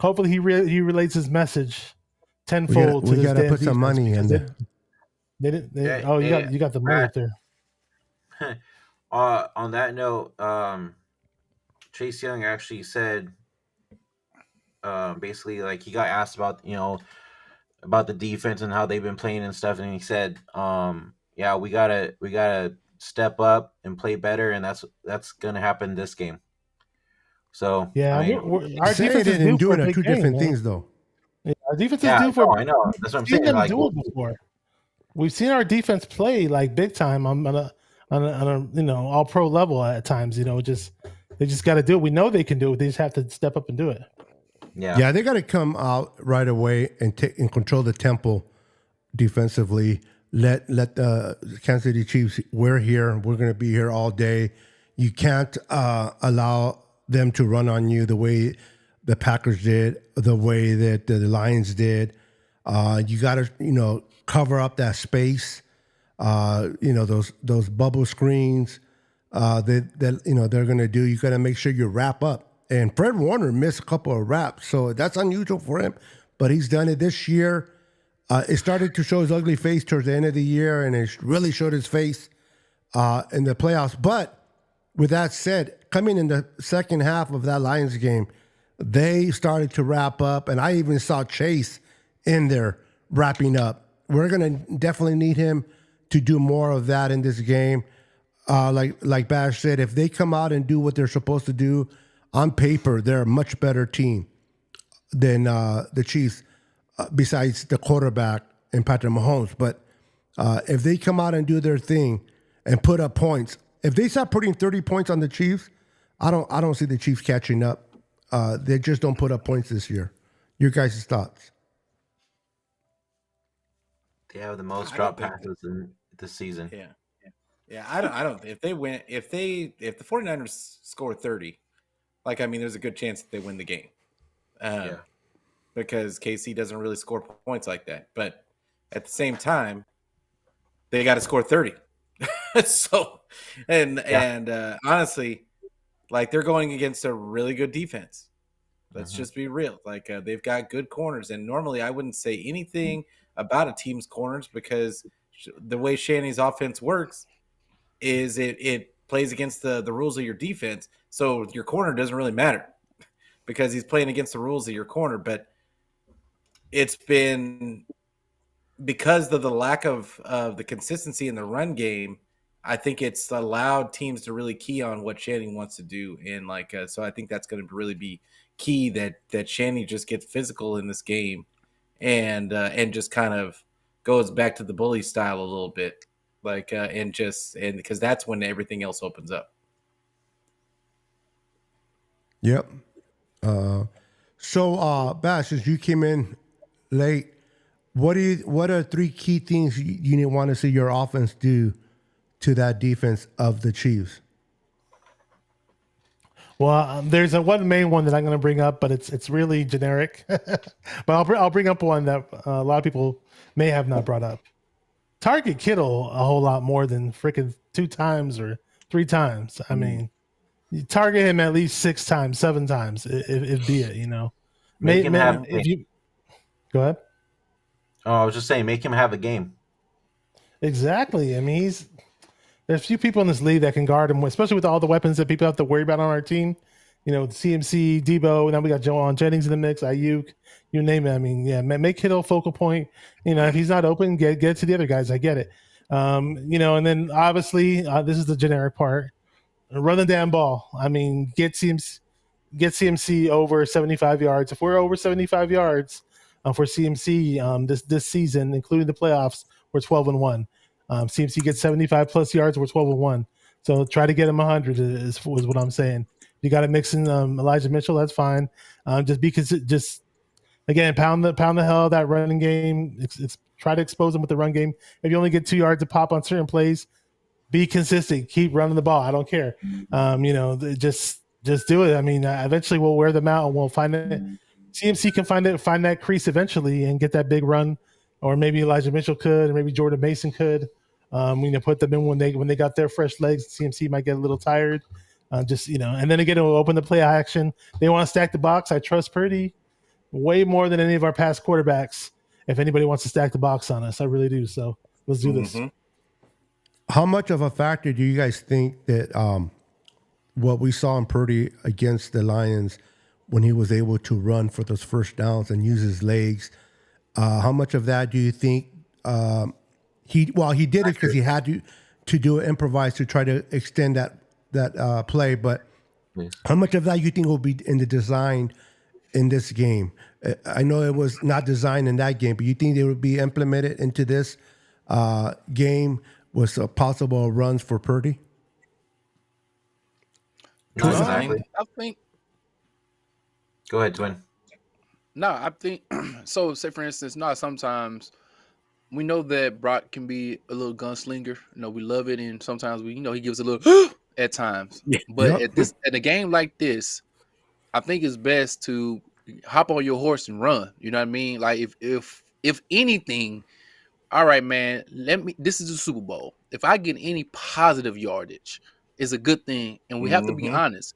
hopefully he relates his message tenfold to We this gotta damn put some defense money in because there. they didn't. Yeah, Oh, hey, you got the money Brad, up there. on that note, Chase Young actually said, basically, like he got asked about, about the defense and how they've been playing and stuff, and he said, yeah, we gotta step up and play better, and that's gonna happen this game. So Yeah, I mean, our Saying defense is it and due for doing a are big two game, different man. things, though. Yeah, our defense is yeah, due for. I know. That's what I'm We've seen saying. them Like, do it before. We've seen our defense play like big time on a all pro level at times. They just got to do it. We know they can do it. They just have to step up and do it. yeah, They got to come out right away and take and control the tempo defensively. Let the Kansas City Chiefs. We're here. We're going to be here all day. You can't allow them to run on you the way the Packers did, the way that the Lions did. You got to cover up that space. Those bubble screens that they're going to do. You got to make sure you wrap up. And Fred Warner missed a couple of wraps, so that's unusual for him. But he's done it this year. It started to show his ugly face towards the end of the year, and it really showed his face in the playoffs. But with that said, coming in the second half of that Lions game, they started to wrap up, and I even saw Chase in there wrapping up. We're going to definitely need him to do more of that in this game. Like Bash said, if they come out and do what they're supposed to do, on paper, they're a much better team than the Chiefs, besides the quarterback and Patrick Mahomes. But if they come out and do their thing and put up points, if they start putting 30 points on the Chiefs, I don't see the Chiefs catching up. They just don't put up points this year. Your guys' thoughts? they have the most I drop don't think passes in this season. Yeah. I don't if the 49ers score 30, there's a good chance that they win the game. Yeah. Because KC doesn't really score points like that. But at the same time, they got to score 30. So, and honestly, they're going against a really good defense. Let's just be real. They've got good corners, and normally I wouldn't say anything about a team's corners because the way Shanny's offense works is it plays against the rules of your defense. So your corner doesn't really matter because he's playing against the rules of your corner. But it's been because of the lack of the consistency in the run game. I think it's allowed teams to really key on what Shanny wants to do, and so I think that's going to really be key that Shanny just gets physical in this game, and just kind of goes back to the bully style a little bit, and because that's when everything else opens up. Yep. So, Bash, as you came in late, what are three key things you want to see your offense do to that defense of the Chiefs? Well, there's one main one that I'm going to bring up, but it's really generic. But I'll bring up one that a lot of people may have not brought up. Target Kittle a whole lot more than freaking 2 times or 3 times. I mean, you target him at least 6 times, 7 times, if be it. Make him have. If you go ahead. Oh, I was just saying, make him have a game. Exactly. I mean, there's few people in this league that can guard him, especially with all the weapons that people have to worry about on our team. CMC, Debo, now we got Joel Jennings in the mix, Ayuk, you name it. I mean, yeah, make Kittle a focal point. If he's not open, get to the other guys. I get it. And then obviously this is the generic part. Run the damn ball. I mean, get CMC over 75 yards. If we're over 75 yards for CMC this season, including the playoffs, we're 12-1. CMC gets 75 plus yards, we're 12-1. So try to get him 100 is what I'm saying. You got to mix in Elijah Mitchell, that's fine. Just again, pound the hell out of that running game. Try to expose him with the run game. If you only get 2 yards to pop on certain plays, be consistent. Keep running the ball. I don't care. Just do it. I mean, eventually we'll wear them out and we'll find it. CMC can find that crease eventually and get that big run, or maybe Elijah Mitchell could, or maybe Jordan Mason could. Put them in when they got their fresh legs. CMC might get a little tired. Just and then again, it will open the play action. They want to stack the box. I trust Purdy way more than any of our past quarterbacks. If anybody wants to stack the box on us, I really do. So let's do this. How much of a factor do you guys think that what we saw in Purdy against the Lions when he was able to run for those first downs and use his legs? How much of that do you think he did it because he had to do it improvise to try to extend that play, but how much of that you think will be in the design in this game? I know it was not designed in that game, but you think they would be implemented into this game with possible runs for Purdy? Not exactly. I think Go ahead, Twin. no. I think so. Say for instance, sometimes we know that Brock can be a little gunslinger. We love it, and sometimes he gives a little at times. Yeah. But Yep. at a game like this, I think it's best to hop on your horse and run. You know what I mean? Like if anything, all right, man. This is the Super Bowl. If I get any positive yardage, it's a good thing, and we have to be honest.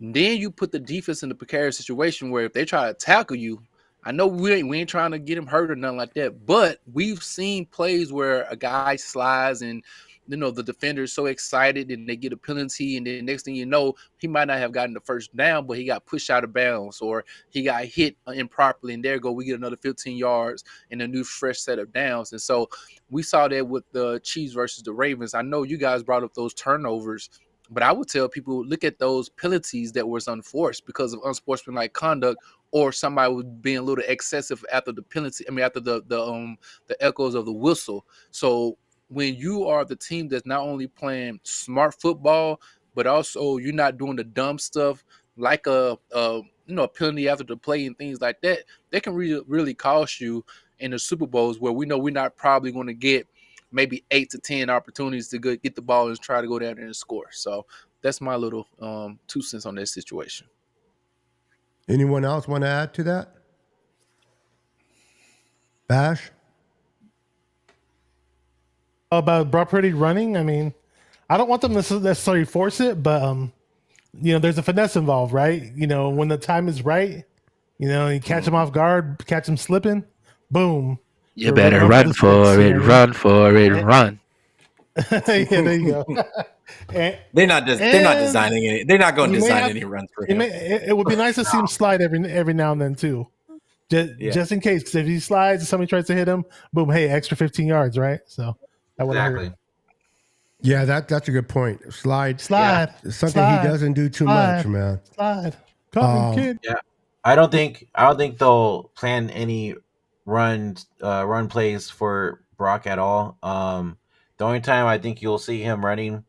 Then you put the defense in a precarious situation where if they try to tackle you, I know we ain't trying to get him hurt or nothing like that, but we've seen plays where a guy slides and the defender is so excited and they get a penalty, and then next thing you know, he might not have gotten the first down, but he got pushed out of bounds or he got hit improperly, and we get another 15 yards and a new fresh set of downs. And so we saw that with the Chiefs versus the Ravens. I know you guys brought up those turnovers, but I would tell people, look at those penalties that was unforced because of unsportsmanlike conduct, or somebody was being a little excessive after the penalty. I mean, after the echoes of the whistle. So when you are the team that's not only playing smart football, but also you're not doing the dumb stuff like a penalty after the play and things like that, they can really cost you in the Super Bowls, where we know we're not probably going to get maybe 8 to 10 opportunities to get the ball and try to go down there and score. So that's my little 2 cents on that situation. Anyone else want to add to that? Bash? About Brock Purdy running, I mean, I don't want them to necessarily force it, but there's a finesse involved, right? When the time is right, you catch him off guard, catch him slipping, boom. You better run for it, run for it, run. Yeah, there you go. They're not designing it. They're not going to design any runs for him. It would be nice to see him slide every now and then too, just in case. Because if he slides and somebody tries to hit him, boom, hey, extra 15 yards, right? So that would hurt. Yeah, that's a good point. Slide. Yeah. It's something he doesn't do too much, man. Slide. Come kid. Yeah, I don't think they'll plan any run plays for Brock at all. The only time I think you'll see him running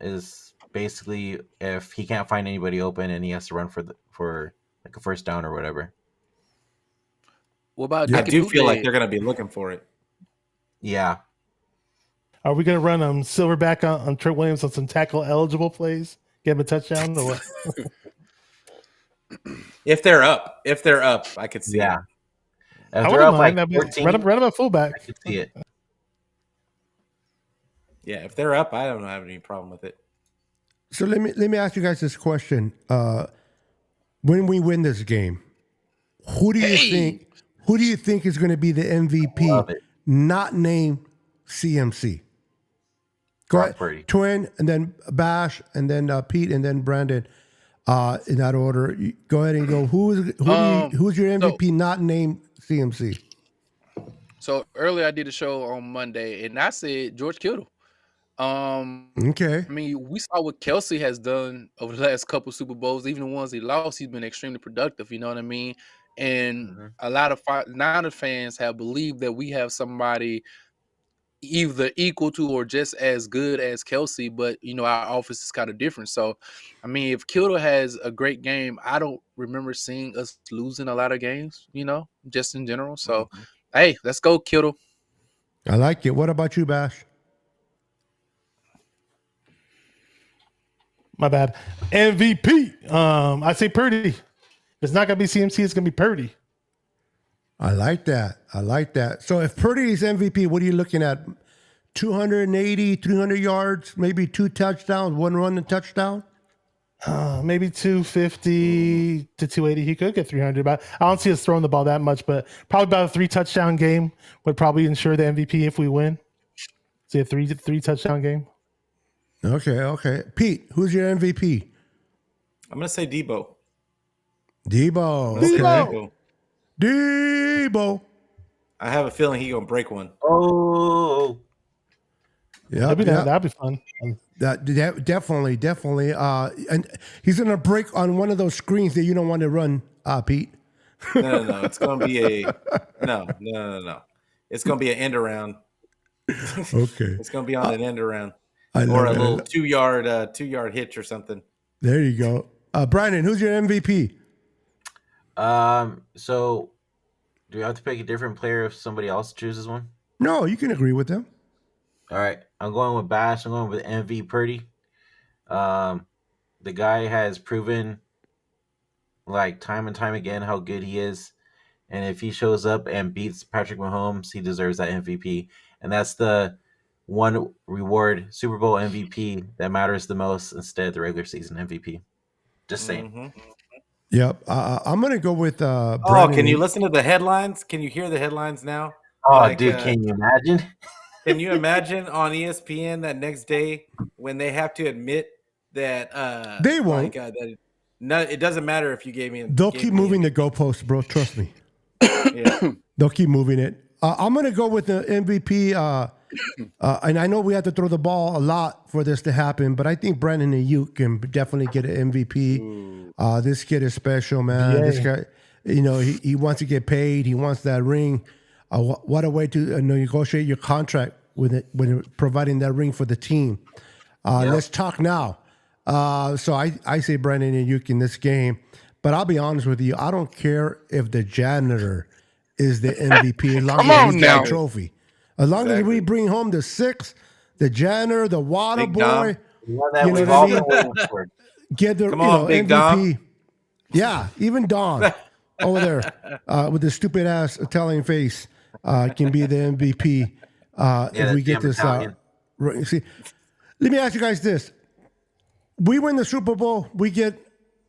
is basically if he can't find anybody open and he has to run for like a first down or whatever. What about? I do feel like they're going to be looking for it. Yeah. Are we going to run Silverback on Trent Williams on some tackle eligible plays? Get him a touchdown or what? If they're up, I could see. Yeah. If they're up like 14, run him at fullback. I could see it. Yeah, if they're up, I don't have any problem with it. So let me ask you guys this question: when we win this game, who do you think is going to be the MVP? Not named CMC. Go ahead, Purdy. Twin, and then Bash, and then Pete, and then Brandon. In that order, go ahead and go. Who's your MVP? Not named CMC. So earlier I did a show on Monday, and I said George Kittle. Okay. I mean, we saw what Kelsey has done over the last couple Super Bowls. Even the ones he lost, he's been extremely productive. You know what I mean? And a lot of Niners fans have believed that we have somebody either equal to or just as good as Kelsey, but our offense is kind of different. So, I mean, if Kittle has a great game, I don't remember seeing us losing a lot of games. Just in general. So, hey, let's go, Kittle. I like it. What about you, Bash? My bad. MVP. I say Purdy. It's not gonna be CMC. It's gonna be Purdy. I like that. So if Purdy is MVP, what are you looking at? 280, 300 yards, maybe 2 touchdowns, 1 run and touchdown? Maybe 250 to 280. He could get 300, but I don't see us throwing the ball that much. But probably about a 3 touchdown game would probably ensure the MVP if we win. See a three touchdown game. Okay. Pete, who's your MVP? I'm gonna say Debo. Debo. Debo. Debo. I have a feeling he's gonna break one. Oh, Yeah, That'd be fun. that definitely. And he's gonna break on one of those screens that you don't want to run, Pete. No. It's gonna be a no. It's gonna be an end around. Okay. It's gonna be on an end around. I Or a love little it. 2-yard hitch or something. There you go. Brandon, who's your MVP? so do we have to pick a different player if somebody else chooses one? No, you can agree with them. All right, I'm going with Bash. I'm going with MV Purdy. The guy has proven, like, time and time again how good he is, and if he shows up and beats Patrick Mahomes, he deserves that MVP. And that's the one reward, Super Bowl MVP, that matters the most instead of the regular season MVP. Just saying. Mm-hmm. Yep. I'm gonna go with Brandon. Oh, can you listen to the headlines? Can you hear the headlines now? Oh, Like, dude, can you imagine? Can you imagine on ESPN that next day when they have to admit that They won't. It doesn't matter if you gave me. They'll keep moving the goalposts, bro. Trust me. Yeah. They'll keep moving it. I'm gonna go with the MVP. And I know we have to throw the ball a lot for this to happen, but I think Brandon and you can definitely get an MVP. This kid is special, man. Yay. This guy, he wants to get paid. He wants that ring. What a way to negotiate your contract with it when providing that ring for the team. Let's talk now. So I say Brandon and Yuki in this game, but I'll be honest with you. I don't care if the janitor is the MVP as long Come as on he got now. a trophy. As long as we bring home the 6, the janitor, the water Big boy, Dom. That You know we've what I all mean? been waiting for. get the Come on, Big MVP. Dom. Yeah, even Don over there with the stupid ass Italian face can be the MVP if we get damn this Italian. right. See, let me ask you guys this: we win the Super Bowl, we get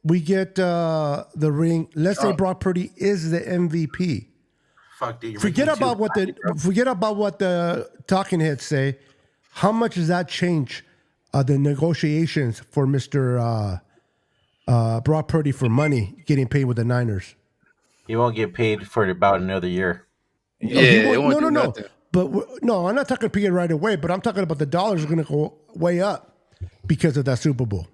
the ring. Let's say Brock Purdy is the MVP. Fuck, dude. Forget about what the talking heads say. How much does that change the negotiations for Mr. Brock Purdy for money getting paid with the Niners? He won't get paid for about another year. Yeah, it won't do No. nothing. But no, I'm not talking pay it right away. But I'm talking about the dollars are going to go way up because of that Super Bowl.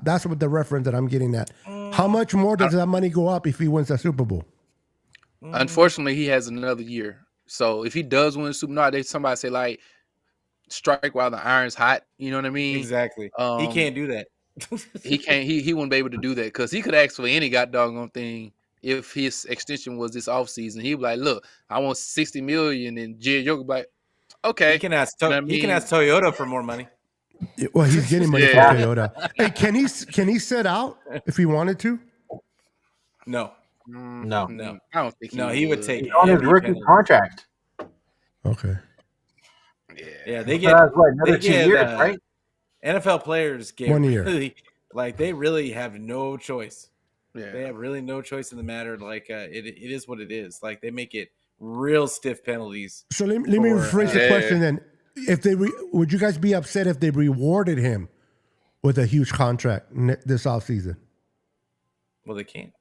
That's what the reference that I'm getting at. How much more does that money go up if he wins that Super Bowl? Unfortunately, he has another year. So if he does win the Super Bowl, somebody say like strike while the iron's hot. You know what I mean? Exactly. He can't do that. He can't. He wouldn't be able to do that because he could ask for any goddamn thing. If his extension was this offseason, he'd be like, "Look, I want $60 million," and Jerry Joker be like, "Okay." He can ask. You know what I He can mean? ask Toyota for more money. Well, he's getting money Yeah. from Toyota. Hey, can he sit out if he wanted to? No. No. No. I don't think. No, he would take He's on his every rookie penalty. contract. Okay. Yeah, they So get that's what, another they 2 get, years, right? NFL players get 1 year. really, like they really have no choice. Yeah. They have really no choice in the matter. Like it is what it is. Like they make it real stiff penalties. So let me Or, rephrase the yeah. question then. If they would you guys be upset if they rewarded him with a huge contract this offseason? Well, they can't.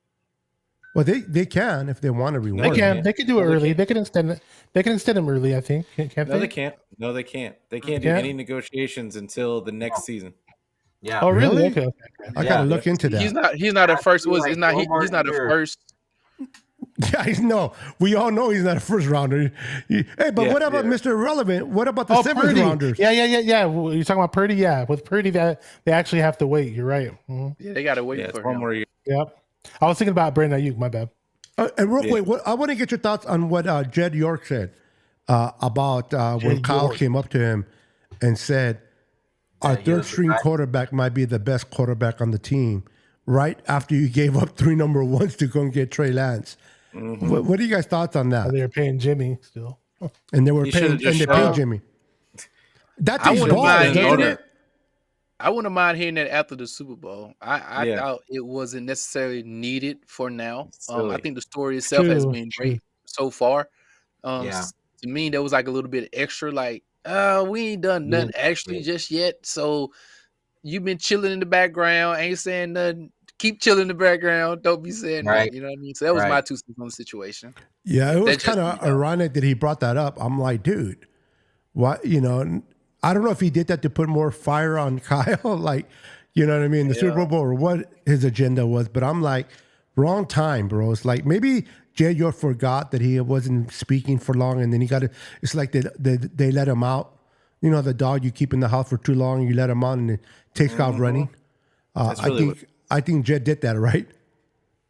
Well, they can if they want to reward They him. can. They can do it early. They can extend it. They can extend them early. I think. Can't No, they? they can't. No, they can't. They can't do Yeah. any negotiations until the next season. Yeah. Oh, really? Really? Okay. I gotta look into that. He's not a first. be Was like he's not. one more He's not a year. first. Yeah, no. We all know he's not a first rounder. Hey, but Yeah, what about yeah. Mr. Irrelevant? What about the seventh Purdy. rounders? Yeah. Well, you're talking about Purdy. Yeah, with Purdy, that they actually have to wait. You're right. Mhm. Yeah, they gotta wait Yeah, it's for one him. more year. Yep. I was thinking about Brandon Ayuk. My bad. And real Yeah. quick, I want to get your thoughts on what Jed York said about when Jed Kyle York. came up to him and said, our he third was the string guy. quarterback might be the best quarterback on the team, right after you gave up 3 number ones to go and get Trey Lance. Mm-hmm. What are you guys' thoughts on that? They were paying Jimmy still. And they were He paying, should've just and they shut paid up. Jimmy. That I takes wouldn't balls, mind hearing doesn't that. it? I wouldn't mind hearing that after the Super Bowl. I Yeah. thought it wasn't necessarily needed for now. It's I silly. think the story It's itself has true. been It's true. great so far. Yeah. To me, there was like a little bit extra, like, we ain't done nothing actually just yet. So you've been chilling in the background, ain't saying nothing. Keep chilling in the background. Don't be saying Right. nothing. You know what I mean? So that was my Right. 2 cents on the situation. Yeah, it was That's just kind me, of though. ironic that he brought that up. I'm like, dude, what? You know, I don't know if he did that to put more fire on Kyle, like, you know what I mean, the Super Bowl or what his agenda was. But I'm like, wrong time, bro. It's like maybe Jay York forgot that he wasn't speaking for long, and then he got it. It's like they let him out. You know, the dog you keep in the house for too long, you let him out, and it takes off running. That's really I think Jed did that, right?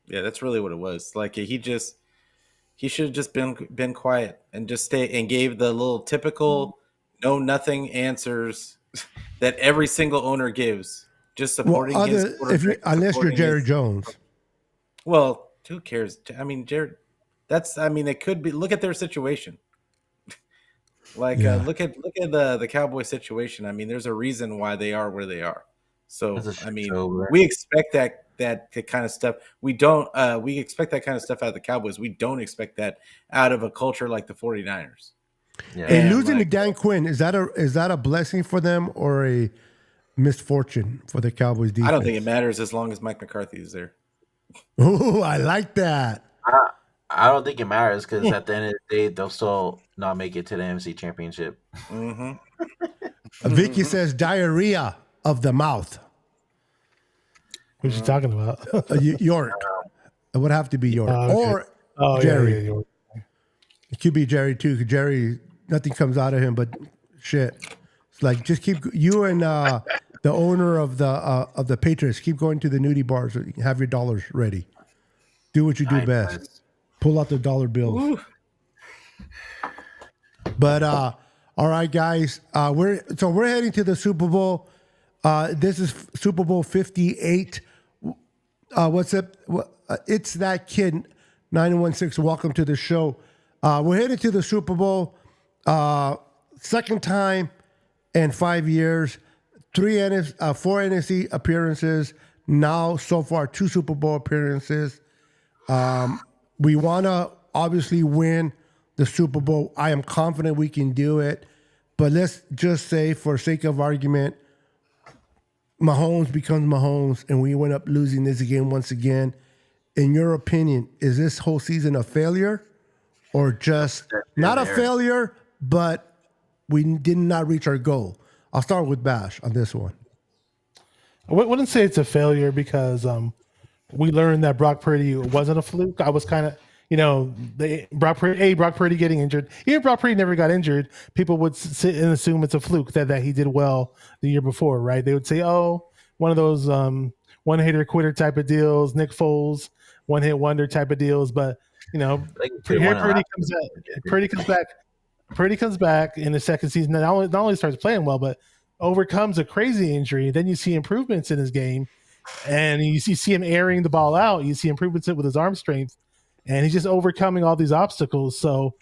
Yeah, that's really what it was. Like he should have just been quiet and just stay and gave the little typical no nothing answers that every single owner gives. Just Well, supporting his quarterback, unless you're supporting Jerry his Jones. well, who cares? I mean, Jared. It could be. Look at their situation. Like, Yeah. look at the Cowboy situation. I mean, there's a reason why they are where they are. So, That's a shit I mean, show, bro. we expect that kind of stuff. We don't. We expect that kind of stuff out of the Cowboys. We don't expect that out of a culture like the 49ers. Yeah. And And, losing to like, Dan Quinn, is that a blessing for them or a misfortune for the Cowboys defense? I don't think it matters as long as Mike McCarthy is there. Ooh, I like that. I don't think it matters because at the end of the day, they'll still not make it to the NFC Championship. Mm-hmm. Vicky says diarrhea of the mouth. What you talking about? York. It would have to be York. Okay. Or Jerry. Yeah, York. It could be Jerry too, because Jerry, nothing comes out of him but shit. It's like just keep you and the owner of the Patriots keep going to the nudie bars. Have your dollars ready. Do what you do best. Pull out the dollar bills. Ooh. But all right, guys, we're heading to the Super Bowl. This is Super Bowl 58. What's up? It's that kid 916. Welcome to the show. We're headed to the Super Bowl. Second time in 5 years. 4 NFC appearances. Now, so far, 2 Super Bowl appearances. We want to obviously win the Super Bowl. I am confident we can do it. But let's just say, for sake of argument, Mahomes becomes Mahomes, and we end up losing this game once again. In your opinion, is this whole season a failure, or just not a failure, but we did not reach our goal? I'll start with Bash on this one. I wouldn't say it's a failure because we learned that Brock Purdy wasn't a fluke. I was kind of, Brock Purdy getting injured. Even Brock Purdy never got injured. People would sit and assume it's a fluke that he did well the year before, right? They would say, oh, one of those one hitter quitter type of deals, Nick Foles, one hit wonder type of deals. But Purdy comes back in the second season. Not only starts playing well, but overcomes a crazy injury. Then you see improvements in his game, and you see him airing the ball out. You see improvements with his arm strength, and he's just overcoming all these obstacles. So,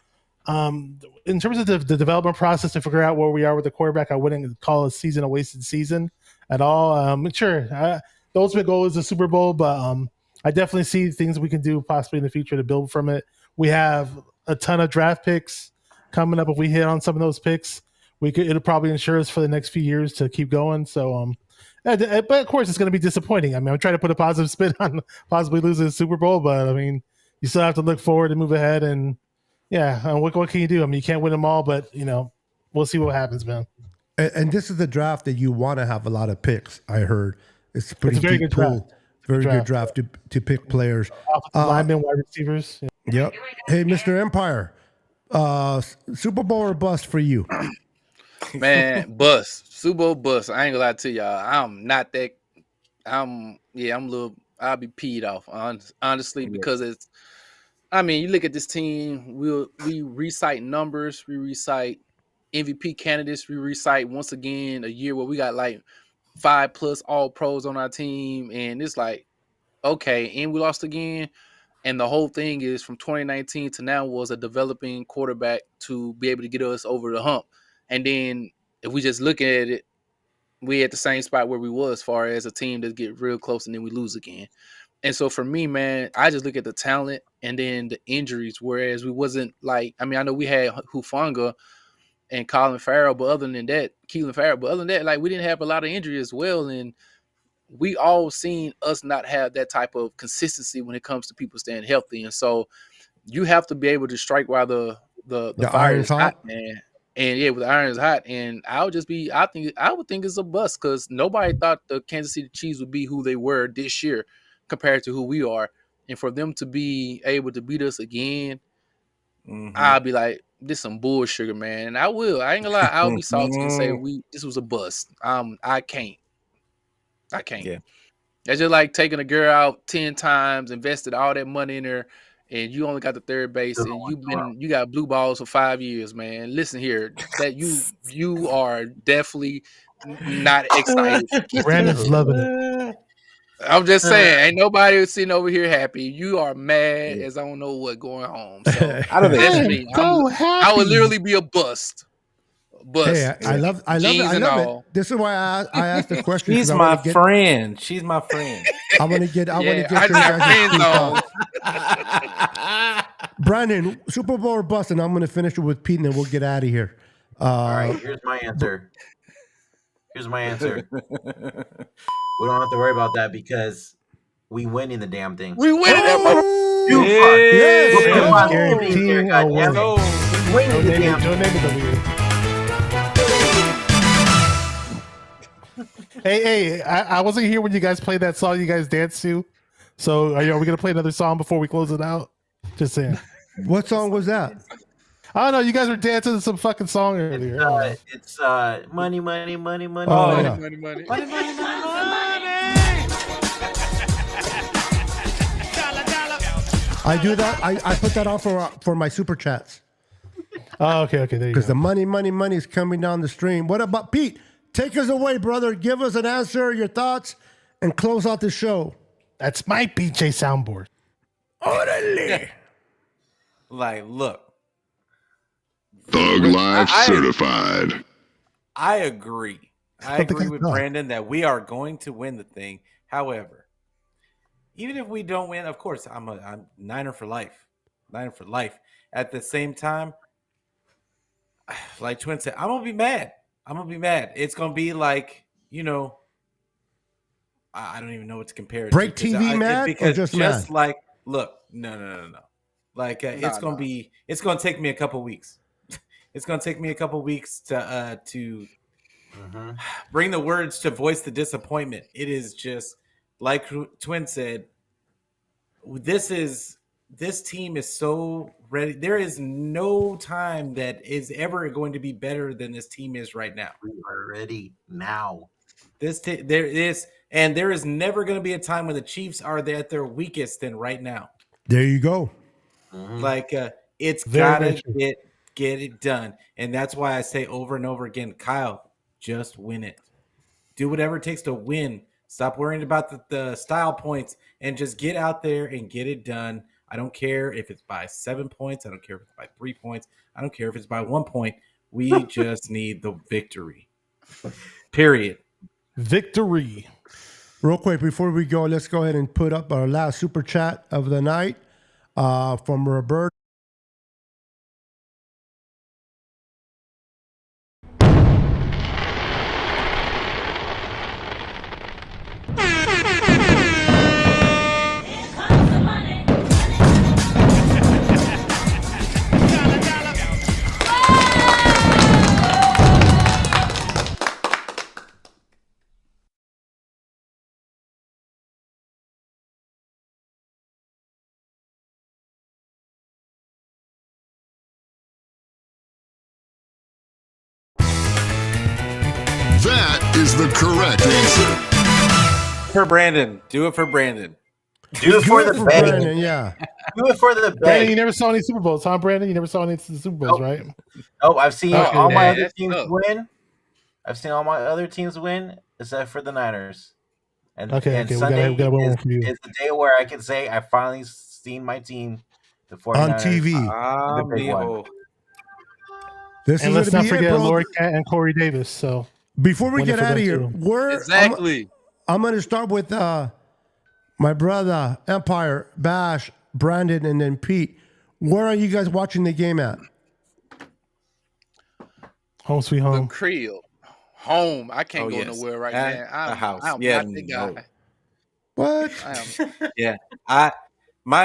in terms of the development process to figure out where we are with the quarterback, I wouldn't call a season a wasted season at all. The ultimate goal is the Super Bowl, but I definitely see things we can do possibly in the future to build from it. We have a ton of draft picks coming up. If we hit on some of those picks, it'll probably ensure us for the next few years to keep going. So, but of course, it's going to be disappointing. I mean, I'm trying to put a positive spin on possibly losing the Super Bowl, but I mean, you still have to look forward and move ahead. And what can you do? I mean, you can't win them all, but we'll see what happens, man. And this is the draft that you want to have a lot of picks. I heard it's pretty very deep good pool. draft. Very good draft to pick players. Linemen, wide receivers. Yeah. Yep. Hey, Mr. Empire, Super Bowl or bust for you? Man, bust. Super Bowl bust. I ain't gonna lie to y'all. I'm not that. I'm a little. I'll be peed off, honestly, because it's. I mean, you look at this team. We recite numbers. We recite MVP candidates. We recite once again a year where we got like 5+ All Pros on our team, and it's like, okay, and we lost again. And the whole thing is from 2019 to now was a developing quarterback to be able to get us over the hump. And then if we just look at it, we at the same spot where we was as far as a team that get real close and then we lose again. And so for me, man, I just look at the talent and then the injuries. Whereas we wasn't like, I mean, I know we had Hufanga and Keelan Farrell, but other than that, like we didn't have a lot of injury as well. And we all seen us not have that type of consistency when it comes to people staying healthy. And so you have to be able to strike while the fire iron's is hot, man. And yeah, with the iron is hot. And I would think it's a bust because nobody thought the Kansas City Chiefs would be who they were this year compared to who we are. And for them to be able to beat us again, I'll be like, this some bullshit, man. And I ain't gonna lie, I'll be salty and say this was a bust. I can't. Yeah. That's just like taking a girl out 10 times, invested all that money in her, and you only got the third base, and you got blue balls for 5 years, man. Listen here, that you are definitely not excited for kissing Brandon's her. loving it. I'm just saying, ain't nobody sitting over here happy. You are mad as I don't know what going home. So I don't think that's it's me. so happy. I would literally be a bust. Hey, I love it. I love it. This is why I asked the question. She's my friend. She's my friend. I want to get. I want to get I your got guys' friend zone. Brandon, Super Bowl or bust, and I'm going to finish it with Pete, and then we'll get out of here. All right, here's my answer. We don't have to worry about that because we win in the damn thing. We win that mother. You fuck. Yes. Guaranteeing a win. Win the damn Don't name it W. Hey, I wasn't here when you guys played that song you guys danced to. So are we going to play another song before we close it out? Just saying. What song was that? I don't know. You guys were dancing to some fucking song earlier. It's money, money, money, money. Oh, yeah. Money. I do that. I put that on for my super chats Oh, okay. There you go. because the money is coming down the stream. What about Pete? Take us away, brother. Give us an answer, your thoughts, and close out the show. That's my BJ soundboard. Orale. Like, look. Thug Life certified. I agree. I agree with Brandon that we are going to win the thing. However, even if we don't win, of course, I'm Niner for life. Niner for life. At the same time, like Twin said, I'm going to be mad. It's going to be like, I don't even know what to compare it Break to. TV mad or just mad? Like, look, no. Like, it's going to take me a couple weeks. It's going to take me a couple weeks to bring the words to voice the disappointment. It is just like Twin said. This team is so ready. There is no time that is ever going to be better than this team is right now. We are ready now. There is never going to be a time when the Chiefs are at their weakest than right now. There you go. Like it's gotta get it done, and that's why I say over and over again, Kyle, just win it. Do whatever it takes to win. Stop worrying about the style points and just get out there and get it done. I don't care if it's by 7 points. I don't care if it's by 3 points. I don't care if it's by 1 point. We just need the victory. Period. Victory. Real quick, before we go, let's go ahead and put up our last super chat of the night from Roberto. That is the correct answer. For Brandon. Do it for Brandon. Do it for the bag. Brandon, yeah. Do it for the Brandon, you bag. never saw any Super Bowls, huh, Brandon? You never saw any Super Bowls, right? Oh, I've seen Okay. all my Yeah, other that's teams tough. win. I've seen all my other teams win, except for the Niners. And Okay, and we Sunday got one more for you. is the day where I can say I finally seen my team, the 49ers. On TV. The big one. This And is let's gonna not be it, forget bro. Lori Cat and Corey Davis. So Before we Winning get for out of them here, too. Exactly. I'm gonna start with my brother Empire, Bash, Brandon, and then Pete. Where are you guys watching the game at? home sweet The home. crib. Home. I can't Oh, go yes. nowhere right At now. the house. I'm Yeah, not the no. guy. What? I am. Yeah, I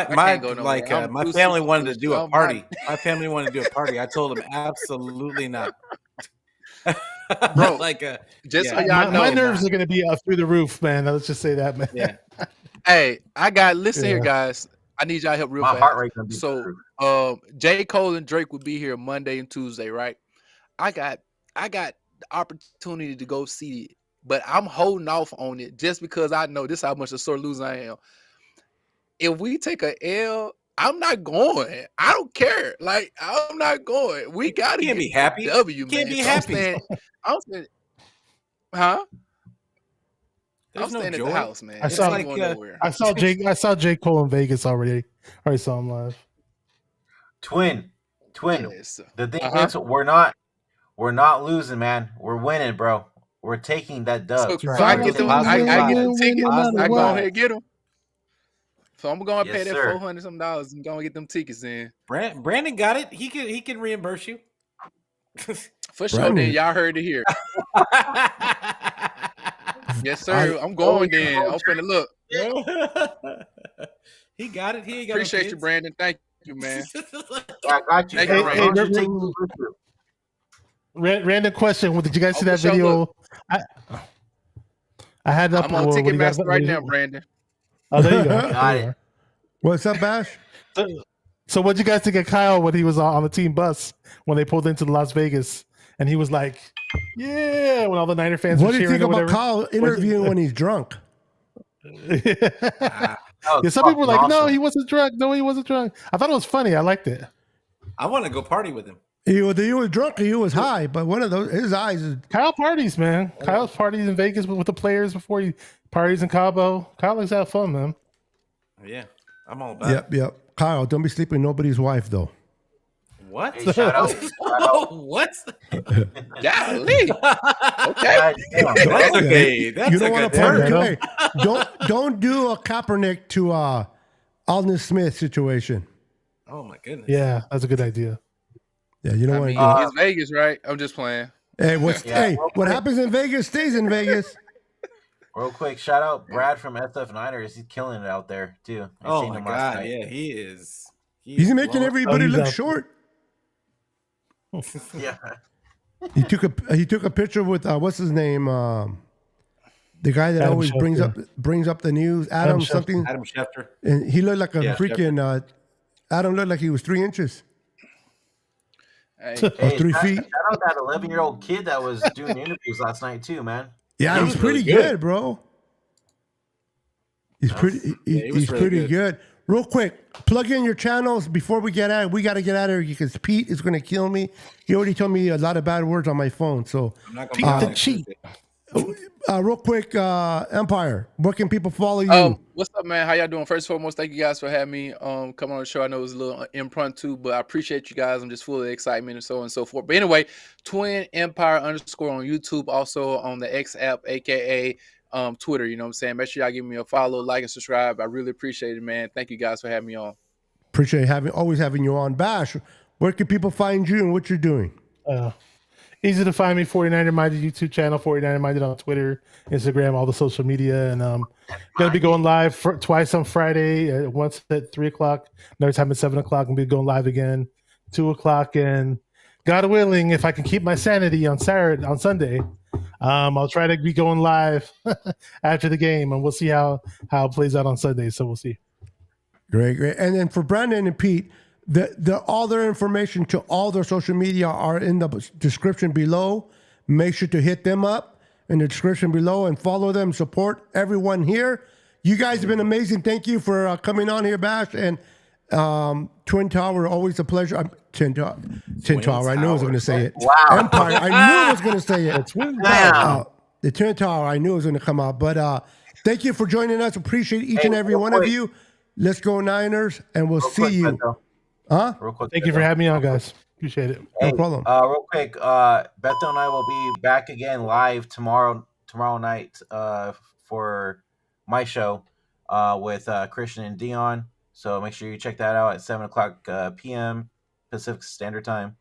can't go nowhere. like I'm my too family wanted to superstitious. do a I'm not. party. My family wanted to do a party. I told them absolutely not. Bro, like Just so yeah, y'all My know. nerves are going to be up through the roof, man. Let's just say that, man. yeah. Hey, listen here, Yeah. guys. I need y'all help real My fast. heart rate gonna be So, through. J. Cole and Drake would be here Monday and Tuesday, right? I got the opportunity to go see it, but I'm holding off on it just because I know this is how much a sore loser I am. If we take a L, I'm not going. I don't care. Like, I'm not going. We got to Can't get be happy. the W, Can't man. be So happy. I'm saying, huh? There's I'm no staying at joy. the house, man. I It's saw- not going nowhere. I saw J. Cole in Vegas already. Already saw him live. Twin. Yes. The thing Uh-huh. is, we're not losing, man. We're winning, bro. We're taking that dub. So right. I get them. Positive I get the vibes. tickets. Positive I go vibes. ahead and get them. So I'm going to pay Yes, that sir. $400 some and go and get them tickets in. Brandon got it. He can reimburse you. For sure. Brandon. Then y'all heard it here. Yes, sir. I'm going then. I'm finna look. He got it. He ain't got Appreciate no you, Brandon. Thank you, man. I got you. Hey, Hey, hey, why don't you hey, take me with you? Random question. Did you guys see Oh, that for sure, video? look. I had it up. I'm on what do you guys- Ticketmaster right now, Brandon. Oh, there you go. Got There you it. are. What's up, Bash? So what did you guys think of Kyle when he was on the team bus when they pulled into Las Vegas and he was like, "Yeah," when all the Niner fans What were do you cheering think or about whatever? Kyle interviewing when he's drunk? Yeah, That was some people were like, fucking "No, awesome. he wasn't drunk. No, he wasn't drunk." I thought it was funny. I liked it. I want to go party with him. He was drunk or he was high, but one of those, his eyes is. Kyle parties, man. Kyle's parties in Vegas with the players before he parties in Cabo. Kyle likes to have fun, man. Yeah, I'm all about it. Yep. Kyle, don't be sleeping with nobody's wife, though. What? Hey, shout out. What? Golly. Okay. God damn. That's okay. That's You a don't want good to party. turn. Hey, don't do a Kaepernick to Alden Smith situation. Oh my goodness. Yeah, that's a good idea. Yeah, you don't I want mean, to do it's Vegas, right? I'm just playing. Hey, Yeah. what happens in Vegas stays in Vegas. Real quick, shout out Brad from SF Niners. He's killing it out there too. I Oh seen my him last god. night. Yeah, he is. He's making blowing- everybody he's look out. short. Yeah. He took a picture with what's his name? The guy that Adam always Schefter. brings up the news. Adam Schefter. something. Adam Schefter. And he looked like a Yeah, freaking. Adam looked like he was 3 inches Hey, or Hey, 3 shout feet. out that 11-year-old kid that was doing interviews last night too, man. Yeah, He he's was pretty really good, good. bro. He's pretty. he was He's really pretty good. good. Real quick, plug in your channels before we get out. We got to get out of here because Pete is going to kill me. He already told me a lot of bad words on my phone. So, I'm not Pete gonna the next cheat. Tuesday. real quick, Empire, where can people follow you? what's up, man? How y'all doing? First and foremost, thank you guys for having me come on the show. I know it was a little impromptu, but I appreciate you guys. I'm just full of excitement and so on and so forth. But anyway, Twin Empire _ on YouTube, also on the X app, aka Twitter. You know what I'm saying? Make sure y'all give me a follow, like, and subscribe. I really appreciate it, man. Thank you guys for having me on. Appreciate always having you on. Bash, where can people find you and what you're doing? Easy to find me, 49er Minded YouTube channel, 49er Minded on Twitter, Instagram, all the social media. And gonna be going live twice on Friday, once at 3 o'clock, another time at 7 o'clock. I'm gonna be going live again, 2 o'clock. And God willing, if I can keep my sanity on Sunday, I'll try to be going live after the game, and we'll see how it plays out on Sunday. So we'll see. Great. And then for Brandon and Pete, all their information to all their social media are in the description below. Make sure to hit them up in the description below and follow them. Support everyone here. You guys have been amazing. Thank you for coming on here, Bash. And Twin Tower, always a pleasure. Twin Tower. I knew I was going to say it. Wow. Empire. I knew I was going to say it. Damn. The Twin Tower. I knew it was going to come out. But thank you for joining us. Appreciate each and every real one of quick. you. Let's go Niners, and we'll Real see quick, you. Beto. Huh? Real quick, Thank you for Beto. having me on, guys. Appreciate it. No Hey, problem. real quick, Bethel and I will be back again live tomorrow night for my show with Christian and Dion. So make sure you check that out at 7:00 p.m. Pacific Standard Time.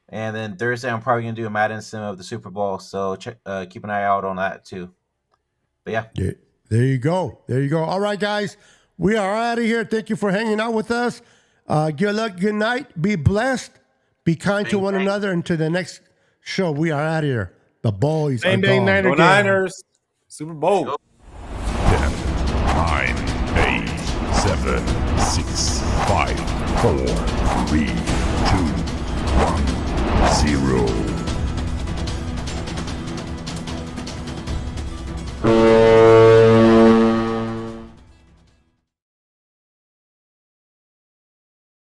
And then Thursday, I'm probably gonna do a Madden sim of the Super Bowl. So keep an eye out on that too. But yeah. There you go. There you go. All right, guys. We are out of here. Thank you for hanging out with us. Good luck. Good night. Be blessed. Be kind to one another. Until the next show, we are out of here. The boys Bang, are bang, gone. Niner Go Niners. Super Bowl. 10, 9, 8, 7, 6, 5, 4,